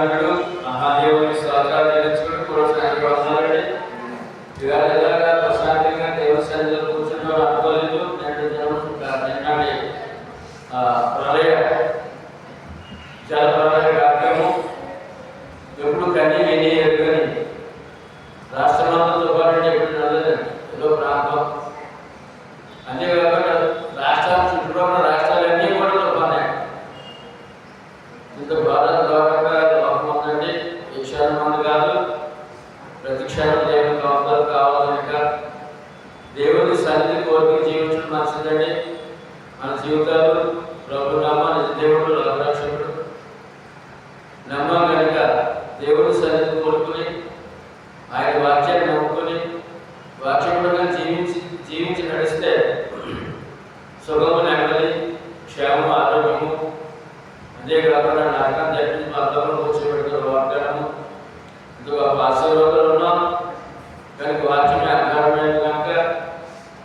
మహాగణుడు మహాదేవుని స్తోత్రాలు చెల్లించుకుంటూ కూర్చొని వందలండి. ఇవాళ ఎలాగా ప్రశాంతంగా దేవుని సన్నిధిలో కూర్చుంటూ అనుకోలేదు. నిన్నటి ప్రళయ జల ప్రళయ కార్యక్రమం ఎప్పుడు కన్నీ విని ఎదుగుని రాష్ట్రమంతా తుఫాను ఎప్పుడు నల్లదండి. ఏదో ప్రాంతం అంతేకాకుండా రాష్ట్రాలు చుట్టుపక్కల రాష్ట్రాలన్నీ కూడా తుఫానే. ఇంత భారత ద్వారంగా లోపం ఉందండి. ఈ క్షణం మంది కాదు, ప్రతి క్షణం దేవుని కాపుదలు కావాలనక దేవుని సన్నిధి కోరిక జీవించడం మంచిదండి. మన జీవితాలు ప్రభు నమ్మ నిజ దేవుడు లోకరక్షకుడు నమ్మ కనుక దేవుని సన్నిధి కోరుకుని ఆయన వాక్యాన్ని నమ్ముకుని వాక్యంగా జీవించి నడిస్తే సుఖము నెమ్మది క్షేమము ఆరోగ్యము అంతేకాకుండా నరకం తప్పించి మద్దము కూర్చోబెడుతున్న వాగ్దానము ఇందుకు ఆశీర్వాదాలు ఉన్నాం కనుక వాక్యమే ఆధారమైన కనుక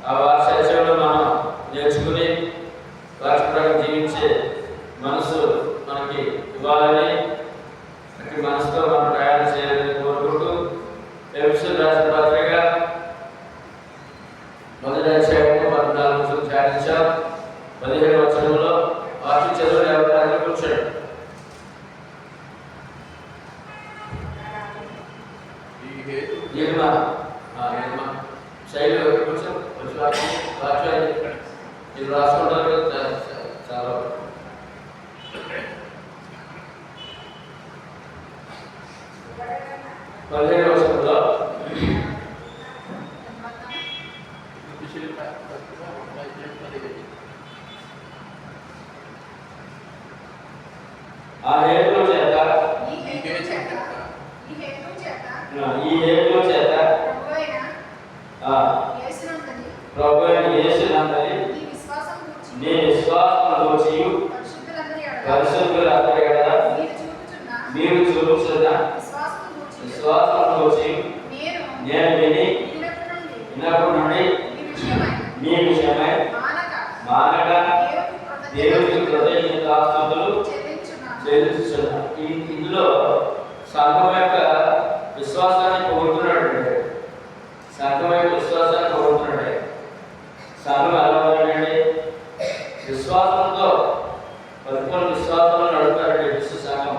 ఆ వాక్యంలో మనం నేర్చుకుని వాక్య ప్రకారం జీవించే మనసు మనకి ఇవ్వాలని అట్టి మనసుతో మనం ప్రయాణం చేయాలని కోరుకుంటూ ఎఫెసీయులకు రాసిన పత్రిక మొదటి అధ్యాయము 14 ధ్యానించాం. 17వ వచనంలో వాక్య చదువులు ఎవరైనా కూర్చోండి. శైలి కూర్చొని వాక్యాన్ని మీరు రాసుకుంటారు కదా చాలా. పదిహేను వచనంలో ఆ హేతుల చేత ప్రభు అయిన యేసునందలి నీ విశ్వాసమును గూర్చి పరిశుద్ధులందరి ఎడల మీరు చూపుచున్న విశ్వాసమును గూర్చి నేను విన్నప్పటి నుండి మీ విషయమై మానక దేవునికి కృతజ్ఞతాస్తుతులు చెల్లించుచున్నాను. ఇందులో సంఘం యొక్క విశ్వాసాన్ని కోరుతున్నాడు. సంఘం యొక్క విశ్వాసాన్ని కోరుతున్నాడు. సంఘం ఎలా ఉందండి? విశ్వాసంతో పరిపూర్ణ విశ్వాసంలో నడుపుతారండి ఎఫెసు సంఘం.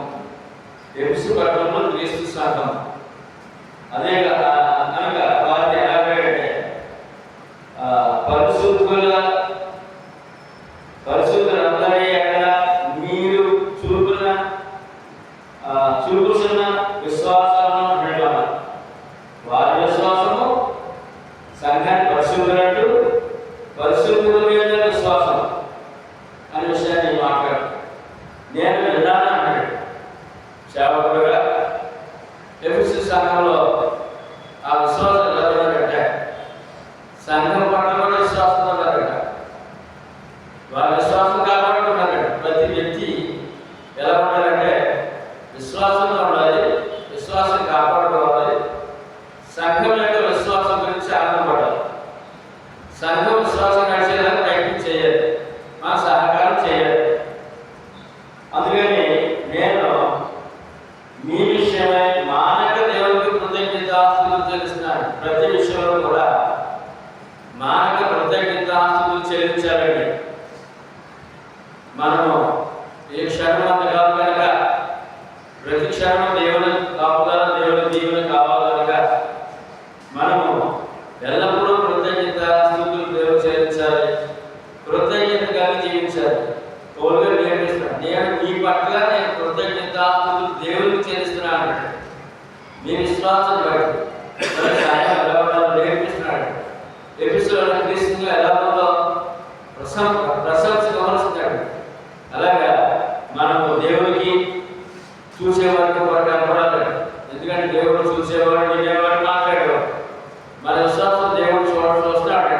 ఎఫెసు పట్టణంలో క్రీస్తు సంఘం. అదే కనుక వారిని ఎలాగంటే పరిశుద్ధులందరి ఎడల మీరు చూపుచున్న విశ్వాసమును నడవాలి. వారి విశ్వాసము సంఘాన్ని పరిశుద్ధులంటూ పరిశుద్ధుల మీద విశ్వాసం అనే విషయాన్ని మాట్లాడు. నేను విన్నాను అన్నాడు సేవకుడుగా. ఎఫెసు సంఘంలో ఆ విశ్వాసం ఎలా ఉన్నాడంటే సంఘం పట్ల కూడా విశ్వాసంతో ఉన్నారట. వారి విశ్వాసం కాపాడుతున్నారట. ప్రతి వ్యక్తి ఎలా ఉండాలంటే విశ్వాసంతో ఉండాలి, విశ్వాసం కాపాడుకోవాలి. సంఘం యొక్క విశ్వాసం గురించి ఆనందపడాలి. సంఘం విశ్వాసం నడిచేలా ప్రయత్నం చేయాలి, మా సహకారం చేయాలి. అందుకని నేను మీ విషయమై మానక దేవునికి కృతజ్ఞతాస్తుతులు చెల్లిస్తున్నాను. ప్రతి విషయంలో కూడా మానక కృతజ్ఞతాస్తుతులు చెల్లించాలండి. మనము ఏ క్షణం అంత కాదు కనుక ప్రతి క్షణం దేవుని కాపుదల దేవుని దీవెన కావాలి కనుక మనము ఎల్లప్పుడూ కృతజ్ఞతాస్తుతులు దేవుడు చెల్లించాలి. కృతజ్ఞతగా జీవించాలి. తోలుగా నేర్పిస్తున్నాను. నేను మీ పట్ల నేను కృతజ్ఞతాస్తుతులు దేవునికి చెల్లిస్తున్నాను. మీ విశ్వాసం బట్టి ఎలా ఉండాలో నేర్పిస్తున్నాడు. ఎపిసోడ్ క్రీస్తుగా ఎలా ఉందో ప్రశంస గమనిస్తున్నాడు. అలాగా మనము దేవునికి చూసేవాడిని కూడా కనపడాలి. ఎందుకంటే దేవుడు చూసేవాడు, వినేవాడు, మాట్లాడేవాడు. మన విశ్వాసం దేవుడు చూస్తాడు.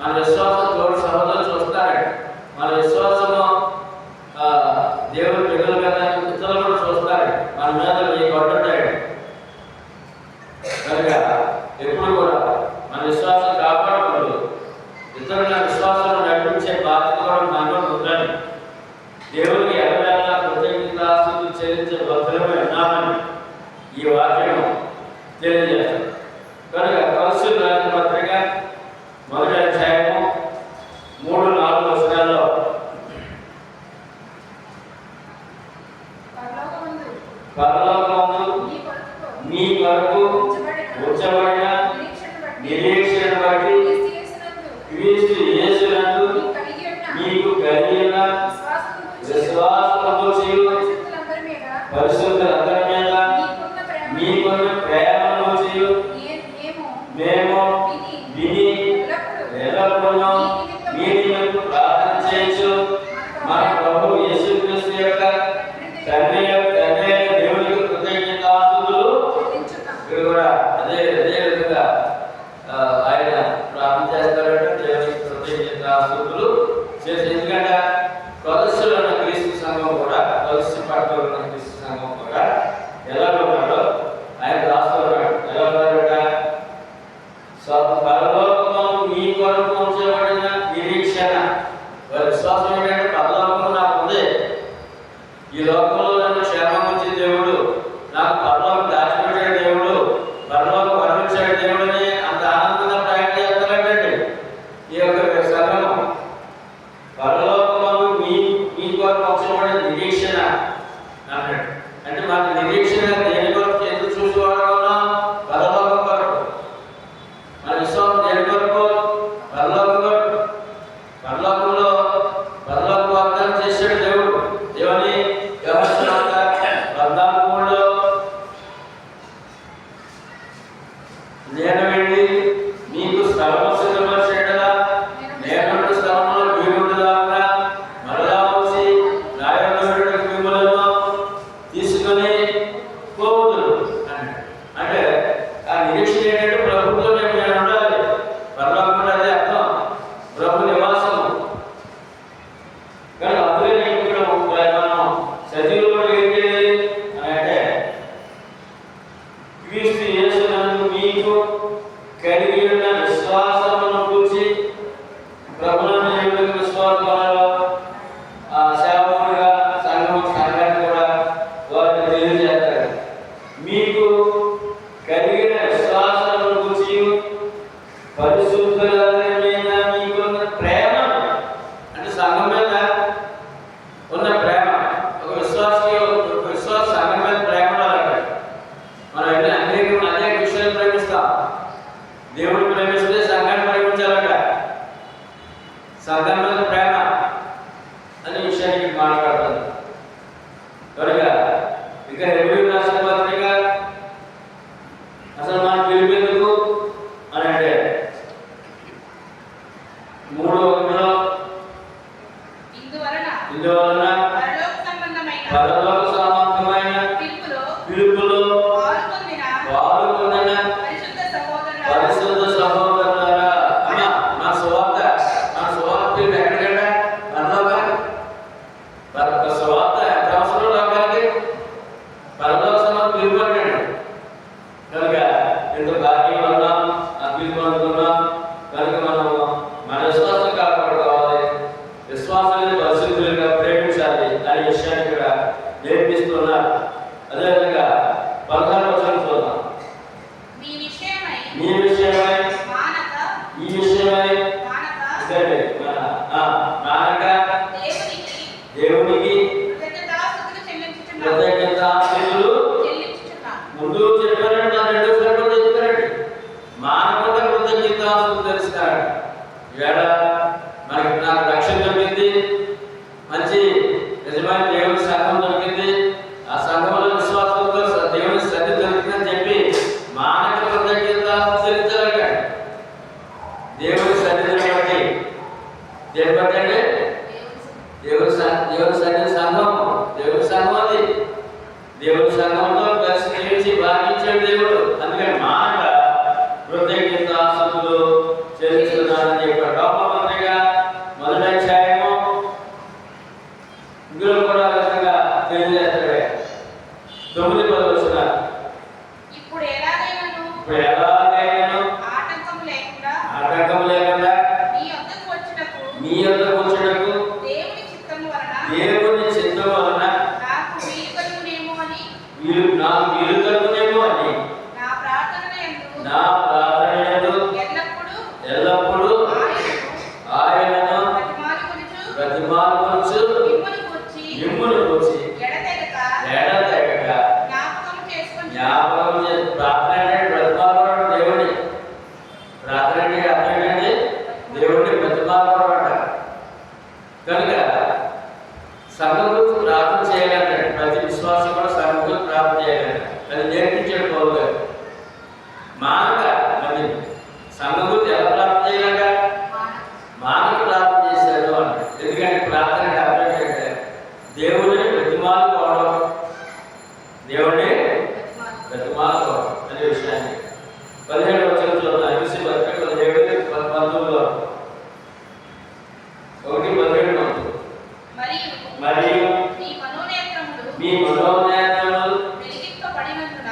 మన విశ్వాసం తోడు సహోదరులు చూస్తాడు. మన విశ్వాసము దేవుడు పిల్లలు కదా ఇతరులు కూడా చూస్తాడు. మన మీద మీ కొట్టాడు కనుక ఎప్పుడు కూడా మన విశ్వాసం కాపాడకూడదు. ఇతరుల విశ్వాసం నడిపించే బాధ్యత కూడా మనలో ఉండాలి. దేవుడికి ఎల్లవేళలా కృతజ్ఞతాస్తుతులు చెల్లించే భద్రమే నా పరలోకమందు మీ కొరకు ఉంచబడిన నిరీక్షణ బట్టి క్రీస్తు యేసునందు మీకు కలిగిన విశ్వాసముతో పరిశుద్ధులందరి మీద మీకున్న ప్రేమను చేయు మేము విని ఎల్లప్పుడూ మీ నిమిత్తం ప్రార్థన చేయొచ్చు. మన ప్రభు యేసుక్రీస్తు యొక్క తండ్రి దేవునికి కృతజ్ఞతాస్తుతులు. ఇక్కడ కూడా అదే విధంగా ఆయన ప్రార్థన చేస్తారంటే దేవునికి కృతజ్ఞతాస్తుతులు చేసి. ఎందుకంటే కొలస్సులో ఉన్న క్రీస్తు సంఘం కూడా, కొలస్సు పట్టణంలో ఉన్న క్రీస్తు సంఘం కూడా ఎలా ఉన్నాడో ఆయన రాస్తున్నాడు. ఎలా ఉన్నాడట? పరలోకము మీ కొరకు ఉంచబడిన నిరీక్షణ. వారి విశ్వాసం ఏంటంటే పరలోకము నాకు ఉంది, ఈ లోకంలో నన్ను క్షేమం ఉంచే దేవుడు, నాకు పరలోకం దాచిపెట్టే దేవుడు, పరలోకం వర్ణించే దేవుడని అంత ఆనందంగా ప్రయాణం చేస్తారంటే ఈ యొక్క సంఘం. పరలోకము మీ కొరకు ఉంచబడిన నిరీక్షణ అన్నాడు. అంటే మాకు నిరీక్షణ దేని కొరకు ఎదురు చూసేవాడున్నాం? పరలోకం కొరకు. మన విశ్వాసం దేని కొరకు? పరలోకం కొరకు. పరలోకంలో పరలోక వాగ్దానం చేశాడు దేవుడు. దేవుని యోహాను 14:3లో నేను వెళ్ళి మీకు స్థలము సిద్ధపరిచేయడలా నేను స్థలంలో మీరుండులాగా మరలా వచ్చి నా యొక్క మిమ్మలను తీసుకొని పోవుదురు అన్నాడు. అంటే ఆ నిరీక్షణ ఏంటంటే ప్రభుత్వం నేను ఉండాలి. పరలోకం అదే అర్థం, ప్రభు నివాసము. కానీ అందులో ఇక్కడ మనం సజీవులు ఏంటి అంటే క్రీస్తు యేసునందు మీకు కలిగి ఉన్న విశ్వాసమును గురించి ప్రభువునందు విశ్వాసంలో సేవకుడిగా సంఘాన్ని కూడా వారిని తెలియజేస్తారు. మీకు కలిగిన విశ్వాసమును గురించి పరిశుద్ధులందరి మీద మీకున్న ప్రేమ, అంటే సంఘం మీద ఉన్న ప్రేమ. ఒక విశ్వాస సంఘం మీద ప్రేమ ఉండాలంటే మనం అనేక విషయాలు ప్రేమిస్తాం. దేవుడు ప్రేమిస్తే సంఘాన్ని ప్రేమించాలట. సంఘం మీద ప్రేమ అనే విషయానికి మాట్లాడుతుంది. కనుక ఇక హెబ్రీయులకు రాసిన పత్రిక అసలు మనం పిలిపేందుకు అని అంటే 3:1లో ఇందువలన పరలోక సంబంధమైన పిలుపులో వారు పొందిన పరిశుద్ధ సహోదరులారా. మన సువార్త పిలుపు ఎక్కడికంటే పరలోక సువార్త ఎంత అవసరం లోకానికి? పరలోక సంబంధం పిలుపు అంటాడు. కనుక ఎంతో భాగ్యం ఉన్నాం, ఆ పిలుపు అందుకున్నాం. కనుక మనం మన విశ్వాసం కాపాడుకోవాలి, విశ్వాసాన్ని పరిశుద్ధులుగా ప్రేమించాలి అనే విషయాన్ని ఇక్కడ నేర్పిస్తున్నారు. అదేవిధంగా 16వ వచనం చూద్దాం. మీ విషయమై ఈ విషయమై దేవునికి కృతజ్ఞతాస్తుతులు ముందు చెప్పారంటే నా 2వ శ్లోకంలో చెప్పారండి. మానవుల కృతజ్ఞతాస్తుతులు తెలుస్తాడు. ఈవేళ నాకు రక్షణ దొరికింది, మంచి నిజమైన దేవుని సంఘం దొరికింది, ఆ సంఘంలో విశ్వాసంతో దేవుని సన్నిధి దొరికిందని చెప్పి మానవ కృతజ్ఞత చెల్లించాలట. దేవుని సన్నిధిని బట్టి దేని బట్టి అంటే దేవుని సన్నిధి సంఘం, దేవుని సంఘం అది. దేవుని సంఘంలో కలిసి నిలిచి భావించాడు దేవుడు. అందుకని మాట కృతజ్ఞతాస్తుతులు చెల్లిస్తున్నారని చెప్పాడు. రోమపత్రిక 1వ అధ్యాయము ఇందులో కూడా విధంగా తెలియజేస్తాడు. 9-10 వచనాలు. ఇప్పుడు ఎలాగైనా ఆటంకం లేకుండా మీ యొద్దకు వచ్చుటకు దేవుని చిత్తము వలన నాకు వీలు కలుగునేమో అని నా ప్రార్థన యందు ఎల్లప్పుడూ ఆయనను ప్రతిమాలుకొనుచు మిమ్మును గూర్చి తేడా తగ్గక జ్ఞాపకం చేసి ప్రార్థన అంటే బ్రతిమాలడం దేవుడి ప్రార్థన అంటే అర్థం ఏంటంటే దేవుడిని బ్రతిమాలడం అంట. కనుక సంఘం గురించి ప్రార్థన చేయాలంటాడు. ప్రతి విశ్వాసం కూడా సంఘం గురించి ప్రార్థన చేయాలంట. అది నేర్పించాడు పౌలు గారు. మానక మరి సంఘం గురించి ఎలా ప్రార్థన చేయాలంట? మానక ప్రార్థన చేశాడు అంట. ఎందుకంటే ప్రార్థన అర్థం ఏంటంటే దేవుడిని బ్రతిమాలుకోవడం, దేవుడిని బ్రతిమాలుకోవడం అనే విషయాన్ని 17 వచనం చూద్దాం. ఎఫెసీ 17:19 1:17 మరియు మీ మనోనేత్రములు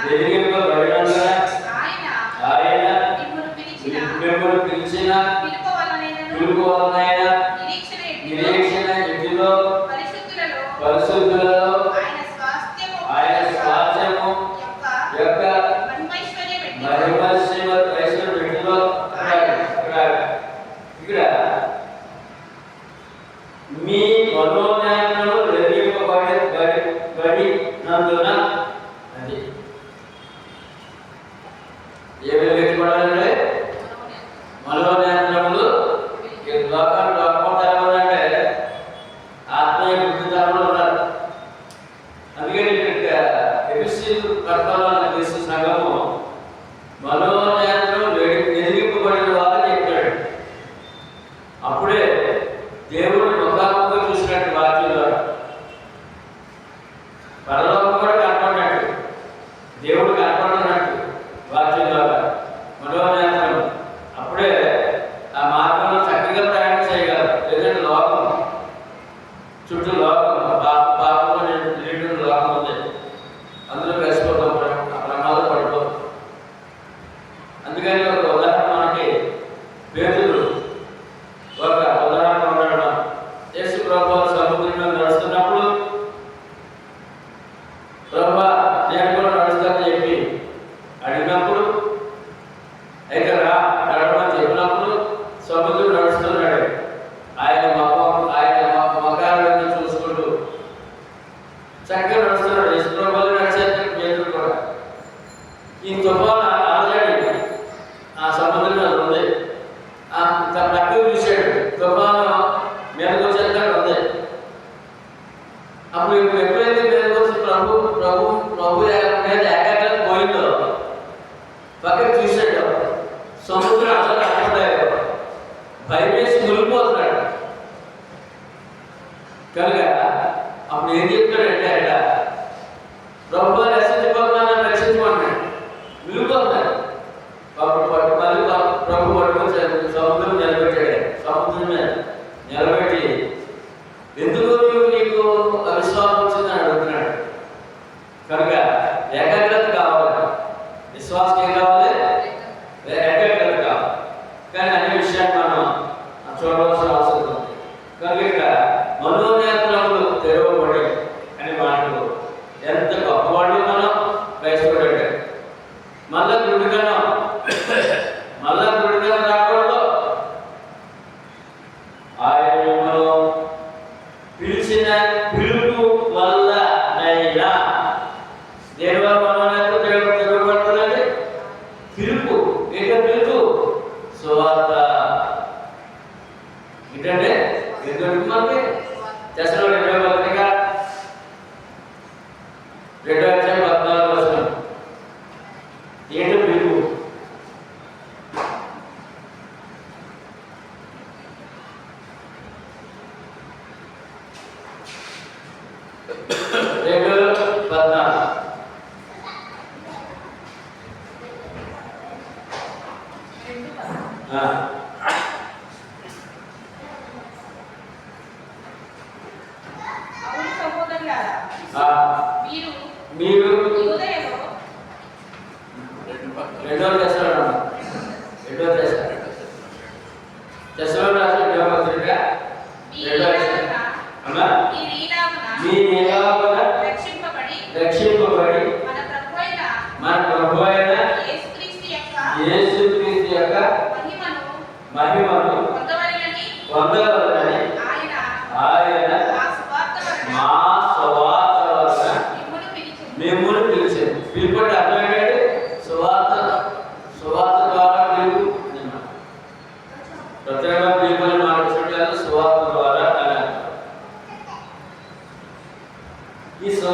వెలిగింపబడినందున ఆయన మిమ్మల్ని పిలిచిన పిలుపు వలనైన నిరీక్షణ ఎత్తులో పరిశుద్ధులలో ఆయన స్వాస్థ్యము యొక్క మహిమైశ్వర్య పెట్టిలో ఇక్కడ మీ మనోనేత్రములు వెలిగింపబడినందున అది ఏ వెలిగించబడాలంటే మనోనేత్రములు లోకంలో అంటే ఆత్మీయ బుద్ధితరంలో ఉన్నారు. అందుకని ఎఫెసీ పట్టణంలో చేసిన సంఘము మనోనేత్రం వెలిగింపబడిన వాళ్ళని చెప్పాడు. అప్పుడే దేవుడిని ముఖాముఖిగా చూసినట్టు వాక్యం ద్వారా పరలోకం కూడా కనపడినట్టు, దేవుడు కనపడినట్టు వాక్యం ద్వారా మనోనేత్రం. అప్పుడే ఆ మార్గంలో చక్కగా ప్రయాణం చేయగలరు. లేదంటే లోకం చుట్టూ లోకం పాపం లీటర్ లోకం ఉంది, అందులో కలిసిపోతాం, ప్రమాదం పడిపోతాం. అందుకని ఒక ఉదాహరణ మనకి పేతురు ఒక ఉదాహరణ ఉండడం. యేసు ప్రభువు సముద్రంలో నడుస్తున్నప్పుడు ప్రభువా నేను కూడా నడుస్తానని చెప్పి అడిగినప్పుడు, అయితే రా నడవని చెప్పినప్పుడు సముద్రం నడుస్తున్నాడు. ఆయన మకాలను చూసుకుంటూ చక్కగా నడుస్తున్నాడు. యేసు ప్రభువు నడిచేది పేతురు కూడా. ఈ తుఫాను ఆల్రెడీ ఆ సముద్రంలో ఉంది. ప్రక్కకు చూశాడు, తుఫాను మీదకి వచ్చేది ఉంది. అప్పుడు ఎప్పుడైతే మీదకి వచ్చి ప్రభు మీద ఏకాగ్రత పోయిందో పక్కకు చూశాడు, సముద్రం అసలు అక్కడలేదు, భయం వేసి మునిగిపోతున్నాడు. కనుక అప్పుడు ఏం చెప్తాడంటే అక్కడ ప్రభు రక్షించుకోవాలని రక్షించుకోండి, మునిగిపోతున్నాడు. అప్పుడు మళ్ళీ ప్రభు పట్టుకొని సముద్రం నిలబెట్టాడు. సముద్రం మీద నిలబెట్టి ఎందుకు నీకు అవిశ్వాసం వచ్చిందని అడుగుతున్నాడు. కనుక ఏకాగ్రత కావాలి, విశ్వాసం ఏం కావాలి? ఏకాగ్రత కావాలి. కానీ అన్ని విషయాన్ని మనం చూడవలసిన అవసరం ఉంది. కనుక ఇక్కడ మనోనేత్రములు తెరవబడి అని మాటలు ఎంత గొప్పవాళ్ళు మనం క్రైస్తవుడు అంటే. మళ్ళా గుడికనం రాకూడదు. ఆయన మిమ్మల్ని పిలిచిన పిలుపు వల్ల నైనా దేని వల్ల మనోనేత్రం తెరవబడుతుందండి? పిలుపు. ఏంటో పిలుపు? సువార్త. ఏంటంటే ఎందుకు మనకి దశలో 2వ పత్రిక 2వ అధ్యాయం 14వ వచనం. ఏంటో పిలుపు? మీరు రెండో దశలో రాసిన 2వ పత్రిక 2వ రక్షింపబడి మన ప్రభు అయిన యేసుక్రీస్తు యొక్క మహిమను పొందవలెనని ఆయన మా సువార్త వలన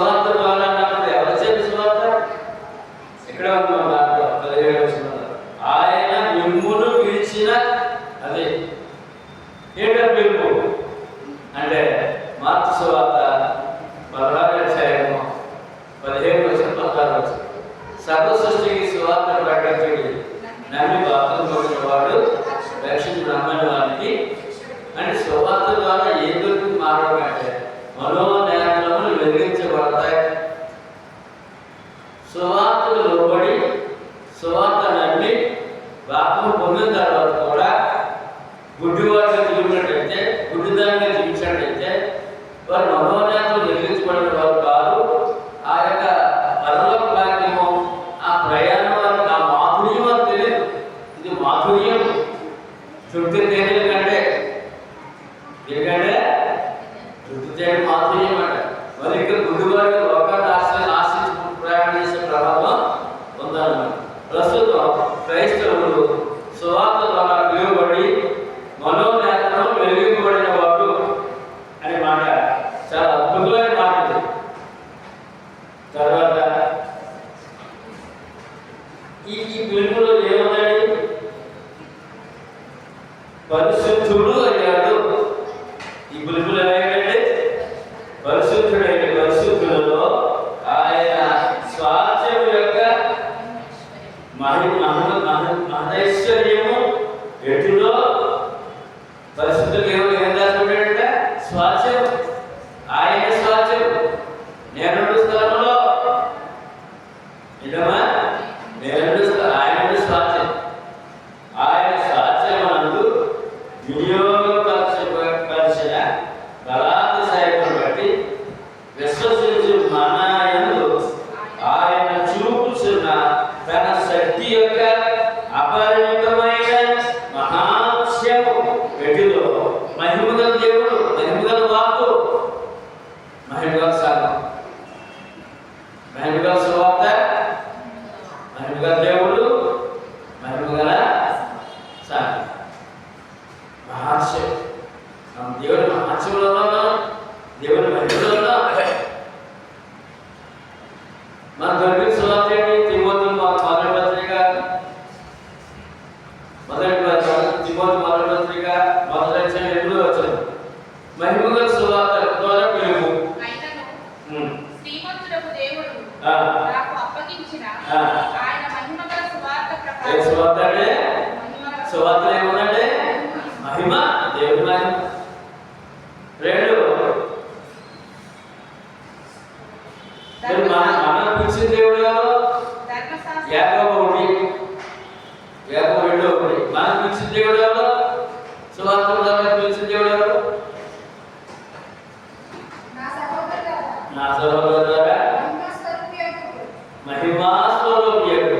సువార్త ద్వారా అన్నప్పుడు ఎవరు చెప్పి సువార్త ఇక్కడ ఉన్నాం దాంట్లో 17వ వచనంలో ఆయన మిమ్మును పిలిచిన అదే ఏంటో పిలుపు అంటే మార్పు సువార్త 16వ అధ్యాయము 15వ వచనం 16వ వచనం సర్వ సృష్టికి సువార్త ప్రకటించండి నమ్మి బాప్తిసం పొందిన వాడు రక్షించి నమ్మని వారికి అంటే సువార్త ద్వారా ఏం దొరికి మారడం అంటే మనోనేత్రములు వెలిగించబడతాయి. సువార్తకు లోబడి సువార్త నమ్మి బాప్తిసం పొందిన తర్వాత కూడా గుడ్డివాడిగా జీవించినట్లయితే గుడ్డిదానిగా జీవించినట్లయితే వారు మనోనేత్రములు వెలిగించబడిన వారు కాదు. ఆ యొక్క పరలోక భాగ్యము ఆ ప్రయాణం వారికి ఆ మాధుర్యం వారికి తెలియదు. ఇది మాధుర్యం చుట్టూ తేనెల కంటే ఎందుకంటే చుట్టూ తేనె మాధుర్యం అంట. మరి ఇక్కడ గుడ్డివాడిగా లోకాన్ని ఆశించి ప్రయాణం చేసే ప్రభావం ఉందన్నమాట. ప్రస్తుతం క్రైస్తవులు సువార్త ద్వారా పిలువబడి మనోనేత్రం వెలిగింపబడిన వాడు అనే మాట చాలా అద్భుతమైన మాట. తర్వాత ఈ పిలుపులో ఏమన్నాడు? పరిశుద్ధుడు అయ్యాడు. ఈ పిలుపులు ఏమయ్యాడంటే పరిశుద్ధుడైన పరిశుద్ధులలో ఆయన స్వాస్థ్యం యొక్క మహైశ్వర్యము ఎటులో పరిశుద్ధులు ఏం దాచుకుంటాడంటే స్వాస్థ్యం ఆయన స్వాస్థ్యం నేను స్థలంలో నిజమా ఆయన స్వాస్థ్యం ఆయన స్వాస్థ్యం నందు వినియోగపరచిన గలాతి సైన్యం బట్టి విశ్వసించు మన యందు ఆయన చూపుచున్న తన శక్తి యొక్క అపరిమితమైన మహాత్మ్యము వెటిలో మహిమగల దేవుడు మహిమగల వాక్కు మహిమగల సంఘం మహిమగల సువార్త మహిమగల దేవుడు మహిమగల సంఘం మహాత్మ్యం మనం దేవుని మహాత్మ్యంలో ఉన్నాం. దేవుని మహిమలో ఉన్నాం. మన దొరికిన సువార్త ఏంటి? తిమోతి మొదటి పత్రిక మొదటి అధ్యాయం 8వ వచనం మహిమగల సువార్త ద్వారా పిలుపు. శ్రీమంతులకు దేవుడు నాకు అప్పగించిన ఆయన మహిమగల సువార్త ఏ సువార్త అంటే? సువార్త ఏముందంటే మహిమ, దేవుని మహిమ. 2 మనం పిలిచిన దేవుడు ఎవరు? యాకోబు 2:1 మనం పిలిచిన దేవుడు ఎవరు? సువార్త ద్వారా పిలిచిన దేవుడు ఎవరు? నా సహోదరుల ద్వారా మహిమా స్వరూపియుడు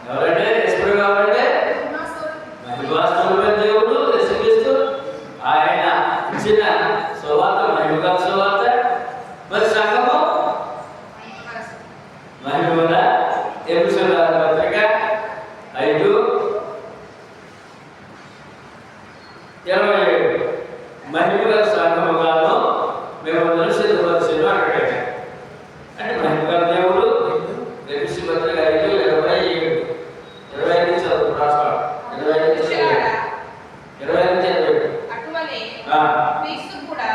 ఎవరంటే? ఎప్పుడు కావాలంటే మహిమా స్వరూప దేవుడు యేసుక్రీస్తు. ఆయన ఇచ్చిన సువార్త మహిమగల సువార్త. మరి సంఘము మహిమగల ఎఫెసీయుల పత్రిక 5:27 మహిమగల సంఘముగాను మేము సిద్ధపరిచిన అక్కడ అంటే మహిమగల దేవుడు. ఎఫెసీయుల పత్రిక 5:27 25 నుంచి రాసుకోవాలి. 25 నుంచి 27 అటువలే క్రీస్తు కూడా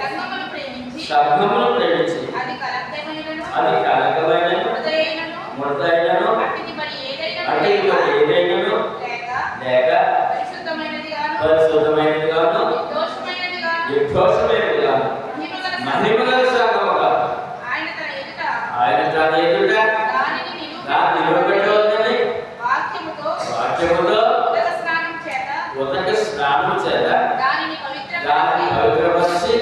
సంఘమును ప్రేమించి అది కలకమైనను ముడతైనను అట్టిది మరి ఏదైనను లేక పరిశుద్ధమైనది గాను నిర్దోషమైనది గాను మహిమగల సంఘముగా ఆయన తన ఎదుట దానిని నిలబెట్టవలెనని వాక్యముతో ఉదక స్నానం చేత దానిని పవిత్రపరిచి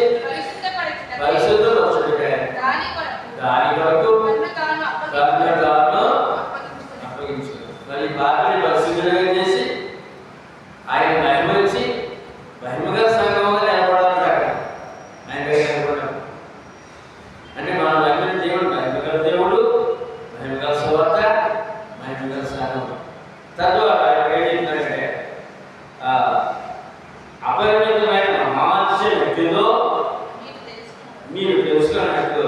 పరిశుద్ధపరచుటకై దాని కొరకు తన్ను తాను అప్పగించుకున్నాడు. మరి బాధ్యతని పరిశుద్ధులుగా చేసి ఆయన మహిమ ఇచ్చి మహిమగల సంఘముగా నిలబడాలంటాడు. ఆయన నిలబడ్డాడు అంటే మన నమ్మిన దేవుడు మహిమగల దేవుడు, మహిమగల సువార్త, మహిమగల సంఘం. తద్వారా ఏంటంటే అపరిమితమైన మహాత్మ్యం ఎట్టిదో మీరు తెలుసుకున్నట్టు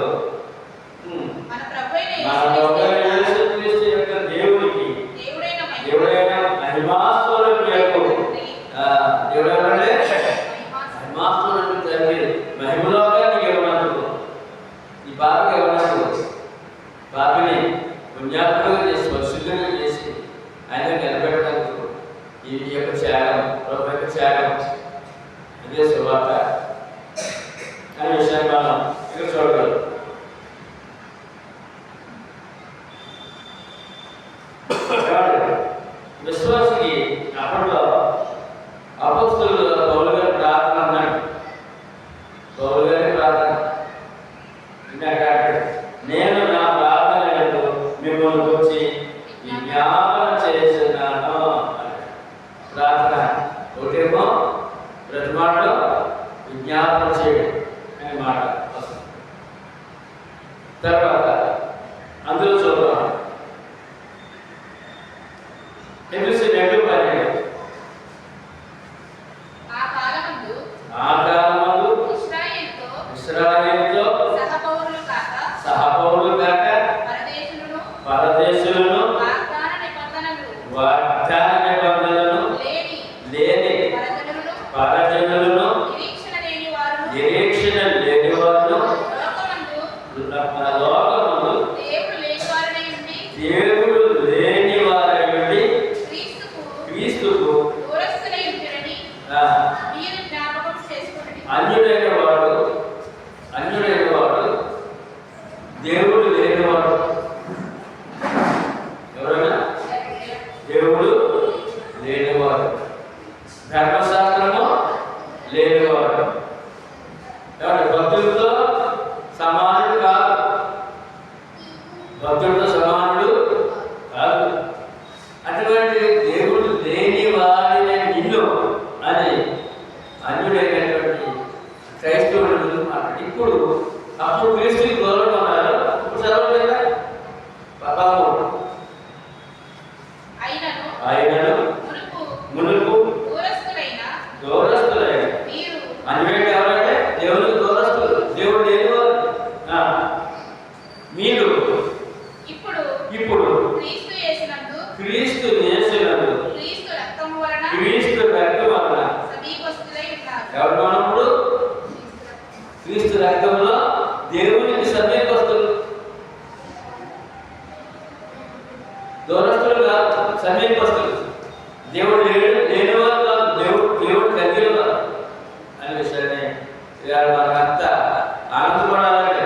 పాపకి ఎవరన్నా పాపిని పుణ్యాత్మగా చేసి పరిశుద్ధంగా చేసి ఆయన నిలబెట్టడానికి ఈ యొక్క త్యాగం, ప్రభు యొక్క త్యాగం అదే సువార్త అనే విషయాన్ని మనం ఇక్కడ చూడగలం. విశ్వాసికి అప్పట్లో అపొస్తలులు పౌలు గారి ప్రార్థన అన్నాడు. పౌలు గారి ప్రార్థన నేను నా ప్రార్థనలకు మిమ్మల్ని వచ్చి విజ్ఞాపన చేస్తున్నాను. ప్రార్థన ఒకటేమో ప్రతి మాటలో విజ్ఞాపన చేయడం అనే మాట వస్తుంది. తర్వాత అందులో చూద్దాం ఎఫెసీ 2:12 ఆ కాలమందు ఇశ్రాయేలుతో సహపౌరులు కాక పరదేశులను వాగ్దాన నిబంధనలను లేని పరజనులను నిరీక్షణ లేని వారు లోకమందు దేవుడు లేని వారై క్రీస్తుకు అన్యుడైన వాడు దేవుడు లేనివాడు. ఎవరైనా దేవుడు లేనివాడు, ధర్మశాస్త్రము లేనివాడు, భక్తులతో సమానుడు కాదు, భక్తులతో సమానుడు కాదు. అటువంటి దేవుడు లేని వాడిని నిన్ను అని అన్యుడైనటువంటి క్రైస్తవుల ముందు మాట్లాడి ఇప్పుడు అప్పుడు క్రీస్తుకి దూరంగా ఉన్నారు. ఇప్పుడు చదవలేదా? పాపము ఆయనను మునుపు దూరస్తులైన అన్యుడైన ఎవరంటే దేవునికి దూరస్తులు, దేవుడు లేనివారు. మీరు ఇప్పుడు క్రీస్తు యేసునందు క్రీస్తు రక్తం వలన ఎవరు మనప్పుడు క్రీస్తు రక్తంలో దేవునికి సమీపస్తులు, దూరస్తులు కాదు, సమీపస్తులు. దేవుడు లేనివారు కాదు, దేవుడు దగ్గరవారు అనే విషయాన్ని మనకంతా ఆనందపడాలంటే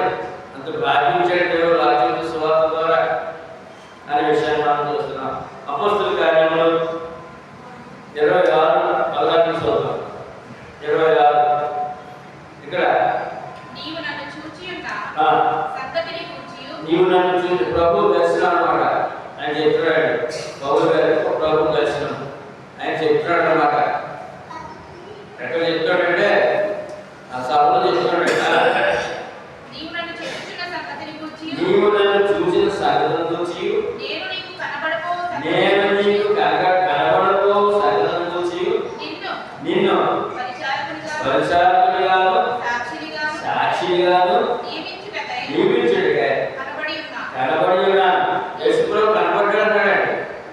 అంత భాగ్యించాడు దేవుడు రాజ్యం సువార్త ద్వారా అనే విషయాన్ని మనం చూస్తున్నాం. అపొస్తలుల కార్యములు 26:16 చూద్దాం. 26 ఇక్కడ నీవు నన్ను చూసి ప్రభు దర్శనం అన్నమాట. ఆయన చెప్తున్నాడు, పౌలు గారు ప్రభు దర్శనం ఆయన చెప్తున్నాడు అన్నమాట. ఎక్కడ చెప్తాడంటే ఆ సభలో చెప్తున్నాడు, నీవు నన్ను చూసిన సంగతిని గురించి నేను నీకు కనబడబో సంగతిని గురించి నిన్ను పరిచారకునిగాను సాక్షిగాను నియమించుటకై కనబడి ఉన్నాను. యేసుప్రభు కనబడ్డాడు అన్నాడు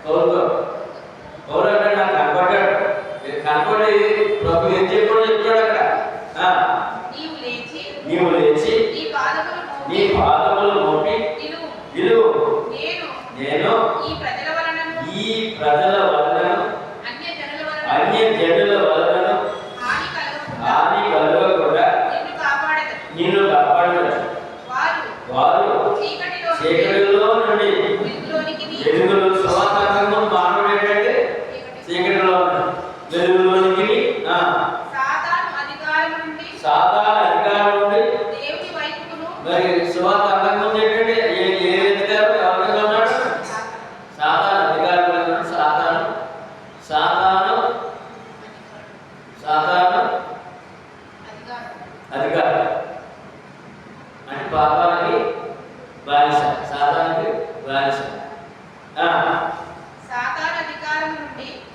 పౌలుతో. పౌలు అన్నాడు నాకు కనబడ్డాడు. కనబడి ప్రభు ఏం చెప్పాడో చెప్తాడు అక్కడ. నీవు లేచి నీ పాదములు మోపి నిలువు. నేను ఈ ప్రజల వలన అన్య జనుల వలన హాని కలగకుండా నిన్ను కాపాడను. వారు చీకటిలో నుండి వెలుగులో సువార్తను మానవుడు ఏంటంటే చీకటిలో వెలుగులోనికి సాధారణ అధికారం నుండి మరి సువార్త అంతకుముందు ఏంటంటే ఏ అధికారం ఎవరిగా ఉన్నాడు? సాధారణ అధికారం ఉన్నాడు. సాధారణ అధికారం అంటే పాపానికి బానిస, సాధారణకి బానిస.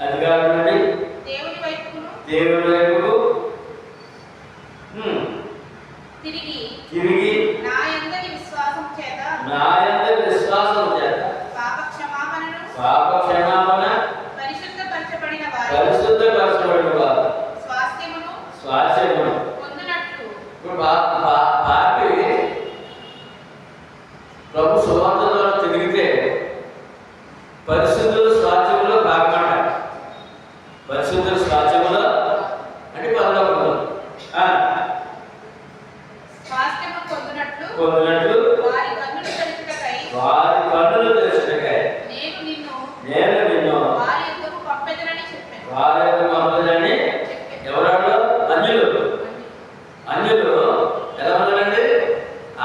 అధికారం నుండి దేవుని వైపుకు తిరిగి నా యందలి విశ్వాసం చేత పాప క్షమాపణ పరిశుద్ధపరచబడిన వారు స్వాస్థ్యమును పొందినట్లు. ఇప్పుడు పాపి ప్రభు సువార్త ద్వారా తిరిగితే పరిశుద్ధుల స్వాస్థ్యంలో భాగమంట. పరిశుద్ధుల స్వాస్థ్యంలో అంటే పరలోకంలో పొందినట్లు వారి కన్నులు తెరచుటకై నేను నిన్ను వారి యొద్దకు పంపెదనని. ఎవరాడు? అన్యులు ఎలా ఉన్నారండి?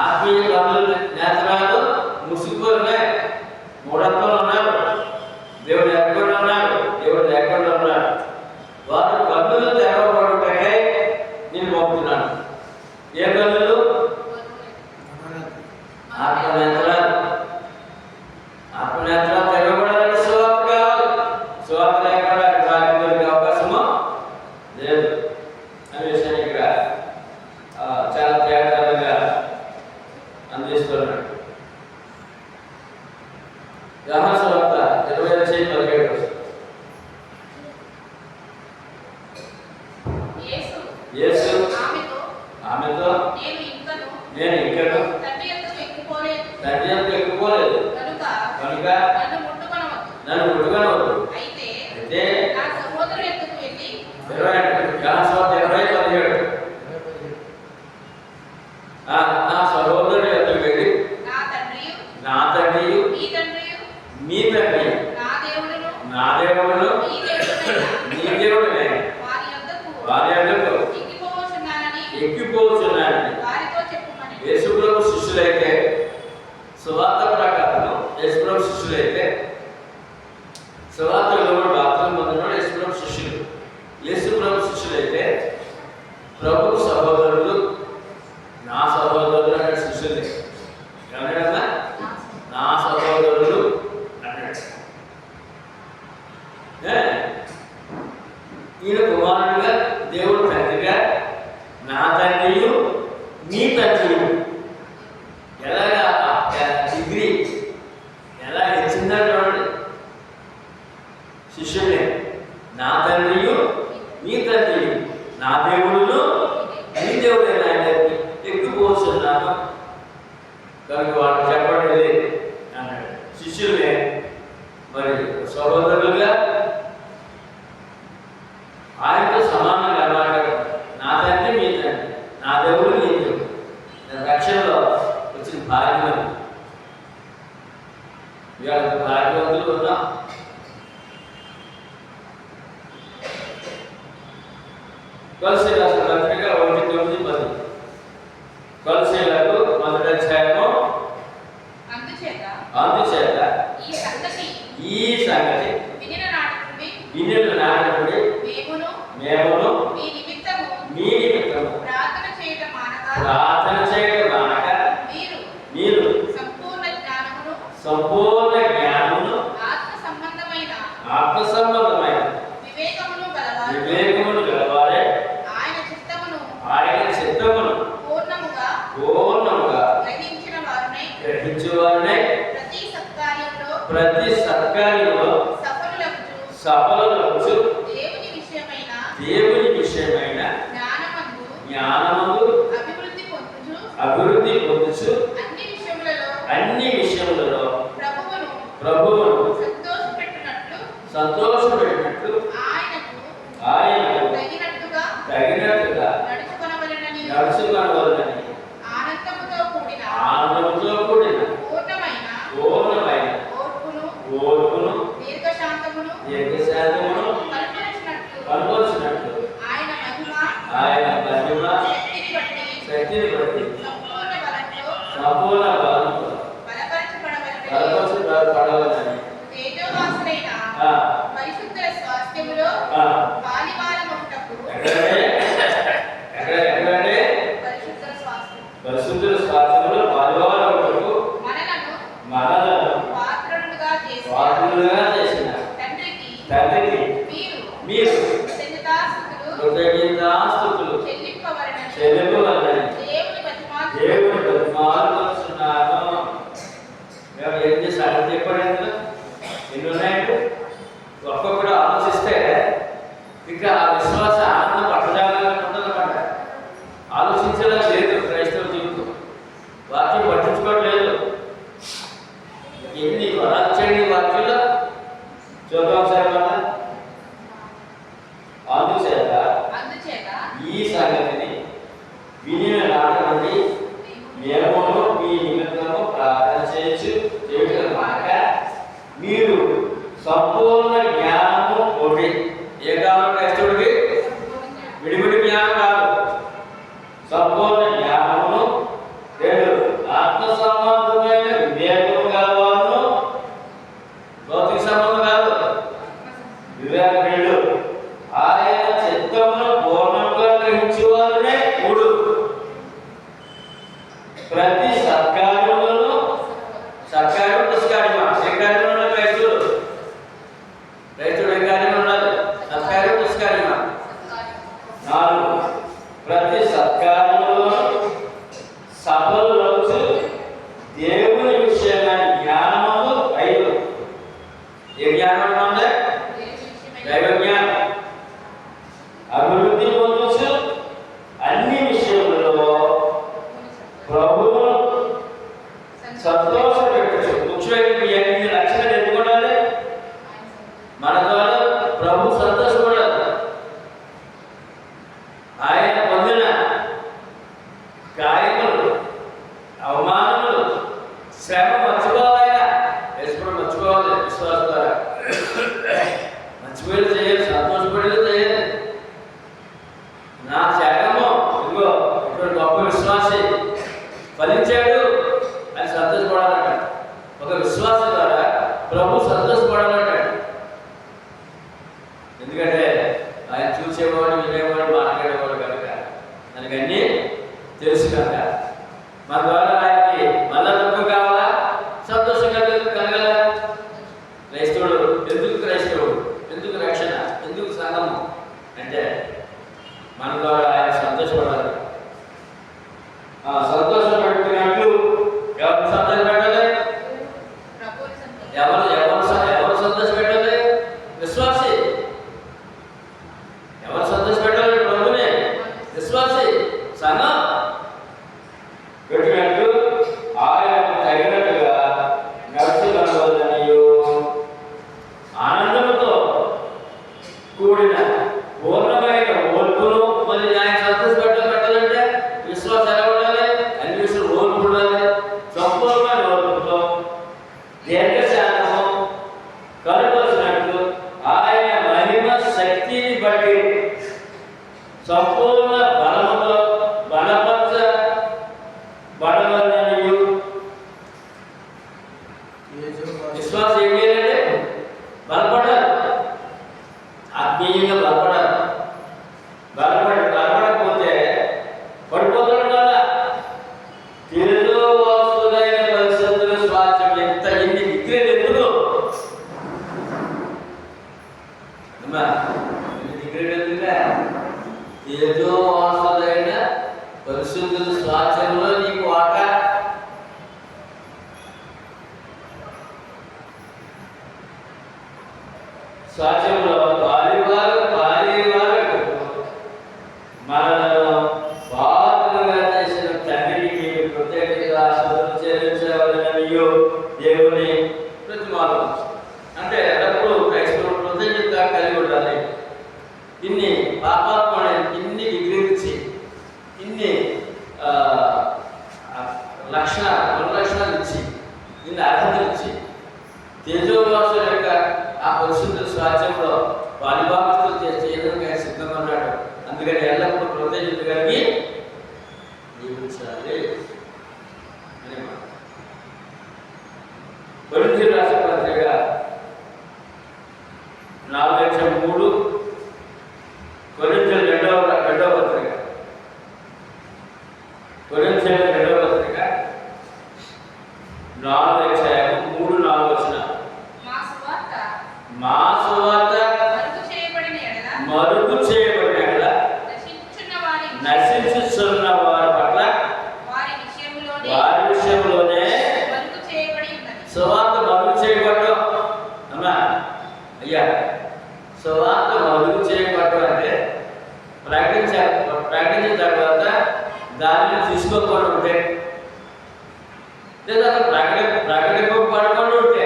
ఆత్మీయ కన్నులు నేత్రాలు ముసుగున్నాయి, మూఢత్వంలో ఉన్నారు, దేవుడు లేకుండా ఉన్నారు, దేవుడు లేకుండా ఉన్నారు. వారు కన్నులు తెరవబడుటకై నేను పంపుతున్నాను. ఏ కన్నులు? ఆత్మనేత్రాలు. ఆత్మనేత్రాలు తెరవబడాలంటే సువార్త కావాలి. సువార్త లేకుండా వారికి దొరికే అవకాశము లేదు అనే విషయాన్ని ఇక్కడ చాలా తేటగా అందిస్తున్నాడు. యోహాను సువార్త 20:17. యేసు ఆమెతో నేను ఇంకను తండ్రి యొద్దకు ఎక్కిపోలేదు కనుక నన్ను ముట్టుకొనవద్దు. అయితే నా సహోదరుని యొద్దకు వెళ్ళి 20:17 నా సహోదరుని యొద్దకు వెళ్ళి నా తండ్రియు మీ తండ్రియు నా దేవుడును నీ దేవుడునే వారి యొద్దకు ఎక్కిపోవచ్చున్నానని యేసుప్రభు శిష్యులైతే, సువార్త ప్రకారం యేసుప్రభు శిష్యులైతే, సువార్తలో బాప్తిసం పొందినవాడు యేసుప్రభు శిష్యులు. యేసుప్రభు శిష్యులైతే ప్రభు సహోదరులు, నా సహోదరులు అనే శిష్యులే. ఏమన్నాడమ్మా? నా సహోదరులు అన్నాడు. ఈయన కుమారుడుగా, దేవుడు తండ్రిగా, నా తండ్రియు మీ తండ్రియు. ఎలాగా డిగ్రీ ఎలా ఇచ్చిందని చూడండి. శిష్యుడే నా తండ్రియు మీ తండ్రియు, నా దేవుడును మీ దేవుడే ఆయన ఎక్కిపోతున్నాను కనుక వాళ్ళు చెప్పండి అన్నాడు. శిష్యులే మరి సహోదరులుగా ఆయనతో సమానంగా మాట్లాడు. నా తండ్రి మీ తండ్రి, నా దేవుడు మీ దేవుడు. రక్షణలో వచ్చిన భాగ్యం. ఇవాళ భాగ్యవంతులు ఉన్నాం. కొలస్సీయులకు రాసిన పత్రిక 1:9-10. కొలస్సీయులకు 1వ అధ్యాయము. అందుచేత ఈ సంగతి వినిన నాటి నుండి మేమును మీ నిమిత్తము ప్రార్థన చేయడం మానక మీరు సంపూర్ణ జ్ఞానమును ఆత్మ సంబంధమైన వివేకమును గలవారే ఆయన చిత్తమును పూర్ణముగా గ్రహించు వారినే ప్రతి సత్కార్యంలో సఫలులగుచు దేవుని విషయమైన జ్ఞానమందు అభివృద్ధి పొందుచు అన్ని విషయములలో ప్రభువును సంతోషపెట్టినట్లు ఆయనకు తగినట్టుగా నడుచుకొనవలెనని ఆనందముతో కూడిన పూర్ణమైన ఓర్పును దీర్ఘశాంతమును సంతోషం పెట్టచ్చు. ముఖ్యమైన ఎన్ని లక్షణాలు ఎన్నుకోవాలి, మన ద్వారా ప్రభు సంతోషపడాలి. ఆయన పొందిన గాయములు, అవమానములు, శ్రమ మర్చిపోవాలి. ఎప్పుడు మర్చిపోవాలి, విశ్వాస ద్వారా మర్చిపోయేది చేయాలి, సంతోషపడేది చేయాలి. నా త్యాగము ఇదిగో ఇటువంటి గొప్ప విశ్వాసి ఫలించాడు అని సంతోషపడాలంట. ఒక విశ్వాసం ద్వారా ప్రభు సంతోషపడాలంటాడు. ఎందుకంటే ఆయన చూసేవాడు, వినేవాడు, మాట్లాడేవాడు కనుక, మనకి అన్నీ తెలుసు కనుక. మన ద్వారా ఆయనకి మళ్ళా దుఃఖం కావాలా, సంతోషం కలగాల. క్రైస్తవుడు ఎందుకు క్రైస్తవుడు, ఎందుకు రక్షణ, ఎందుకు సంఘము అంటే మన ద్వారా ఆయన సంతోషపడాలి. సంతోషం పెట్టుకున్నట్లు ఎవరు సంతోష పెట్టాలి, ఎవరు సంతోష పెట్టాలి, విశ్వాసి. ఎవరు సంతోష పెట్టాలి, ప్రభునే, విశ్వాసి. సంఘం పెట్టినట్లు ఆయనకు తగినట్టుగా నడుచుకునవలెననియు ఆనందముతో కూడిన పూర్ణమైన ఓర్పును. మరి ఆయన సంతోష పెట్టాలంటే విశ్వాసం ఎలా ఉండాలి, అన్ని విషయాలు ఓర్పు ఉండాలి. సంపూర్ణమైన ఓర్పుతో దీర్ఘశాంతము కనుపరిచినట్లు ఆయన మహిమ శక్తిని బట్టి సంపూర్ణ బలముతో బలపరచబడవలెననియు. విశ్వాసం ఏం చేయాలంటే బలపడాలి, ఆత్మీయంగా బలపడాలి. బలపడకపోతే పడిపోతాడు కదా. తేజోవాసులైన పరిశుద్ధుల స్వాస్థ్యం ఎంత ఎన్ని డిగ్రీలు ఎందుకు అమ్మా, ఎన్ని డిగ్రీలు ఎందుకుగా. తేజోవాసులైన పరిశుద్ధుల స్వాస్థ్యంలో నీకు వాటా. స్వాస్థ్యంలో పాలివారు మనలను బాధలుగా చేసిన తండ్రికి ప్రత్యేకంగా ఆశీర్వాదం చెల్లించవలెననియు దేవుని ప్రతిమానం. అంటే ఎల్లప్పుడూ క్రైస్తవులు కృతజ్ఞత కలిగి ఉండాలి. ఇన్ని పాపాత్మని ఇన్ని డిగ్రీలు ఇచ్చి, ఇన్ని లక్షణాలు ఇచ్చి, ఇన్ని అర్హతలు ఇచ్చి, తేజోవాసుల యొక్క ఆ పరిశుద్ధ స్వాస్థ్యంలో పాలిభాగస్తులు చేయడానికి ఆయన సిద్ధంగా ఉన్నాడు. అందుకని ఎల్లప్పుడూ కృతజ్ఞత కలిగి జీవించాలి. కొరింథీయులకు రాసిన పత్రిక 4:3, కొరింథీయులకు రెండవ పత్రిక, కొరింథీయులకు రెండవ పత్రిక 4:3-4 మా సువార్త మరుగు చేయబడిన ఎడల నశించుచున్న వారి పట్ల వారి విషయంలోనే సువార్త మరుగు చేయబడటం. అమ్మా అయ్యా, సువార్త మరుగు చేయబడటం అంటే ప్రకటించిన తర్వాత దానిని తీసుకోకుండా ఉంటే, లేదా ప్రకటింపబడకుండా ఉంటే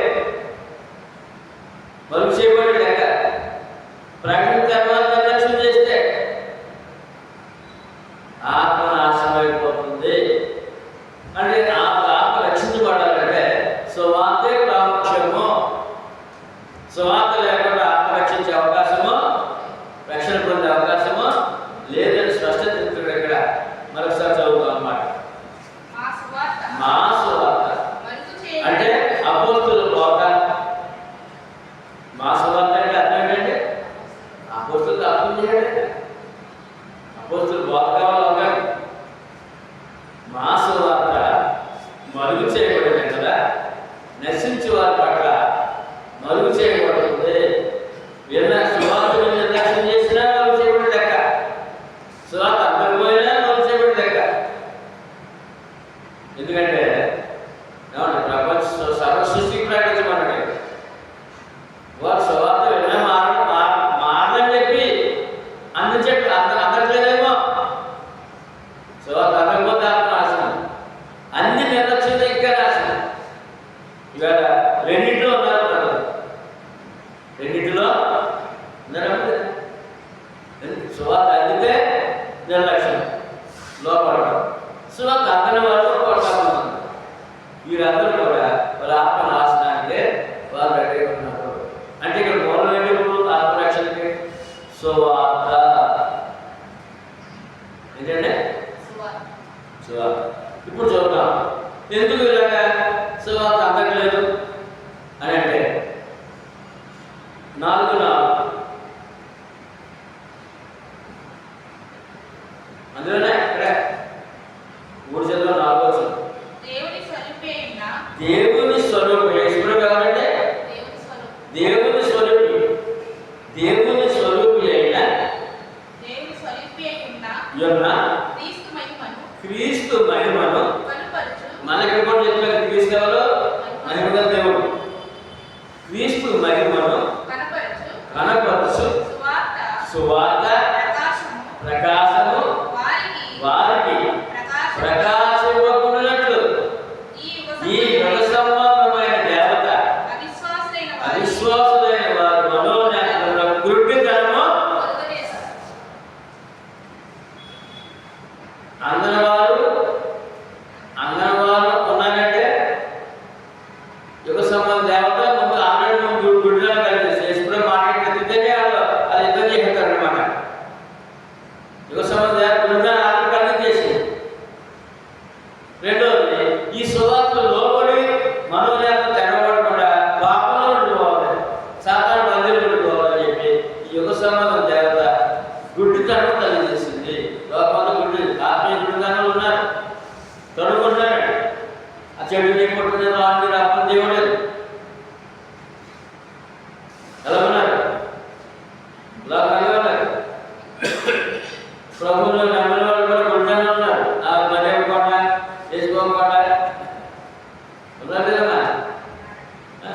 మరుగు చేయబడి లేక ప్రకటన తర్వాత నిర్లక్ష్యం చేస్తే ఆత్మ నాశనం అయిపోతుంది. అంటే ఆత్మ రక్షించబడాలంటే సువార్తే ప్రాముఖ్యము. సువార్త లేకుండా ఆత్మ రక్షించే అవకాశము, రక్షణ పొందే అవకాశము లేదని స్పష్టత చెప్తున్నాడు ఇక్కడ. మరొకసారి చదువుతాం అన్నమాట. మా సువార్త అంటే అపోస్తుల బోధ. మా సువార్త అంటే అర్థం ఏంటంటే అపోస్తులు అర్థం చేయాలి. అపోస్తులు బోధ కావాలి. మా సువార్త మరుగు చేయబడింది కదా, నశించే వారి పట్ల మరుగు చేయబడుతుంది. విన్న సువార్తను నిర్లక్ష్యం చేసినా మరుగు చేయబడి లెక్క, సువార్త అర్థమైపోయినా మరుగు చేయబడి లెక్క. ఎందుకంటే ప్రపంచ సర్వ సృష్టికి ప్రకటించమన్నాడు. వారు సువార్త విన్నా మారని చెప్పి అందుచేట్టు అందట్లేదేమో. సువార్త అందకపోతే ఆత్మ నాశనం, అన్ని నిర్లక్ష్యంతో ఇంకా నాశనం. ఇవాళ రెండింటిలో ఉన్నారు ప్రజలు, రెండింటిలో ఉన్నారా? సువార్త అందితే నిర్లక్ష్యం, లోపడటం, సువార్త అందని వాళ్ళు కొట్టాలన్నారు. వీరందరూ కూడా వాళ్ళ ఆత్మ నాశనానికి వారు రెడీగా ఉన్నారు. అంటే ఇక్కడ మూలం ఏంటి? ఇప్పుడు ఆత్మరక్షణకి సువార్త ఏంటంటే సువార్త. ఇప్పుడు చూద్దాం ఎందుకు ఇలాగా సువార్త అందట్లేదు అని అంటే 4:4 అందులోనే ఇక్కడ 3 చదువు 4 వచ్చింది. దేవుని స్వరూపం ఎప్పుడు కావాలంటే దేవుని స్వరూపి, దేవుని స్వరూపి అయిన క్రీస్తు మహిమను మనకి కూడా చెప్పారు. క్రీస్తు ఎవరు? మహిమ దేవుడు. క్రీస్తు మహిమను కనపరచు సువార్త ప్రకాశము వారికి ప్రకాశింపకున్నట్లు ఈ యుగ సంబంధమైన దేవత అవిశ్వాసులైన వారి మనోనేత్రంలో గుడ్డితనము అందరవారు ఉన్నారంటే యుగ సంబంధ దేవత ముందు ఆల్రెడీ ముందు గుడ్డితనం కలిగేసి ఎప్పుడో మార్కెట్ ఎత్తితేనే అది యుద్ధం చేస్తారు అనమాట. యుగ సంబంధ దేవత గుడ్డితనం ఆల్రెడీ కలిగేసి. రెండోది ఈ సువార్త లోబడి మనోనేత్రం తెరవబడకుండా పాపంలో ఉండిపోవాలి, సాధారణ మందిరం ఉండిపోవాలని చెప్పి ఈ యుగ సంబంధం దేవత గుడ్డితనం కలిగేసింది. లోపల గుడ్డి ఆత్మీయ గుడ్డితనాలు ఉన్నారు, తడుకున్నాడు. ఆ చెడు చేయబడుతుంది రాని రాత్మ దేవుడు ఎలా ఉన్నారు? ప్రభువులో నమ్మిన వాళ్ళు కూడా గుడ్డితనం ఉన్నారు. ఆ మరేమకుండా చేసుకోకుండా ఉన్నారు కదమ్మా.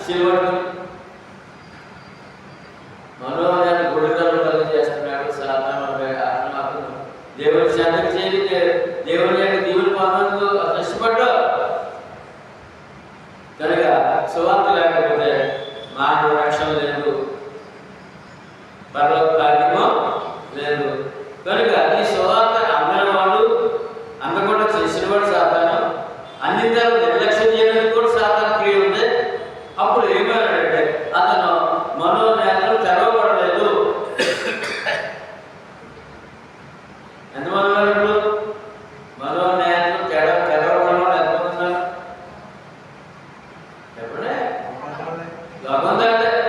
శివుడు మనోహరాన్ని గుడితనం కలిగి చేస్తున్నాడు. సాధారణ దేవుని శాంతం చేసి దేవుని యొక్క దీవుని పొందేందుకు కష్టపడ్డా కనుక సువార్త లేకపోతే మానవ రక్షణ లేదు, పరలోక భాగ్యము లేదు. కనుక ఈ సువార్త అందని వాడు అందకుండా చేసిన వాడు సాతాను, అన్ని తరం నిర్లక్ష్యం చేయడానికి కూడా సాతాను క్రియ ఉంది. అప్పుడు ఏమన్నాడంటే అతను మనోనేత్రం తెరవబడలేదు. ఎంతమంది ఉన్నారు ఇప్పుడు? మనోనేత్రం తెరవబడడం ఎంతమంది ఉన్నారు? ఎప్పుడే లోకం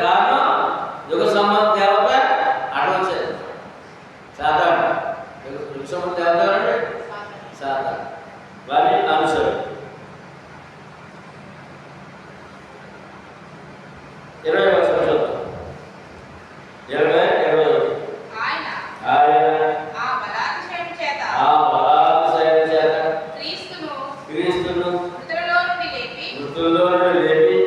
కారణం యుగ సంబంధ దేవత అటు వచ్చేది సాధారణ యుగ సంబంధ దేవత అంటే సాధారణ వారి అనుసరణ. 20 వర్షాలు చూద్దాం. 20 ఆయన ఆ బలాతిశయం చేత క్రీస్తును మృతులలో నుండి లేపి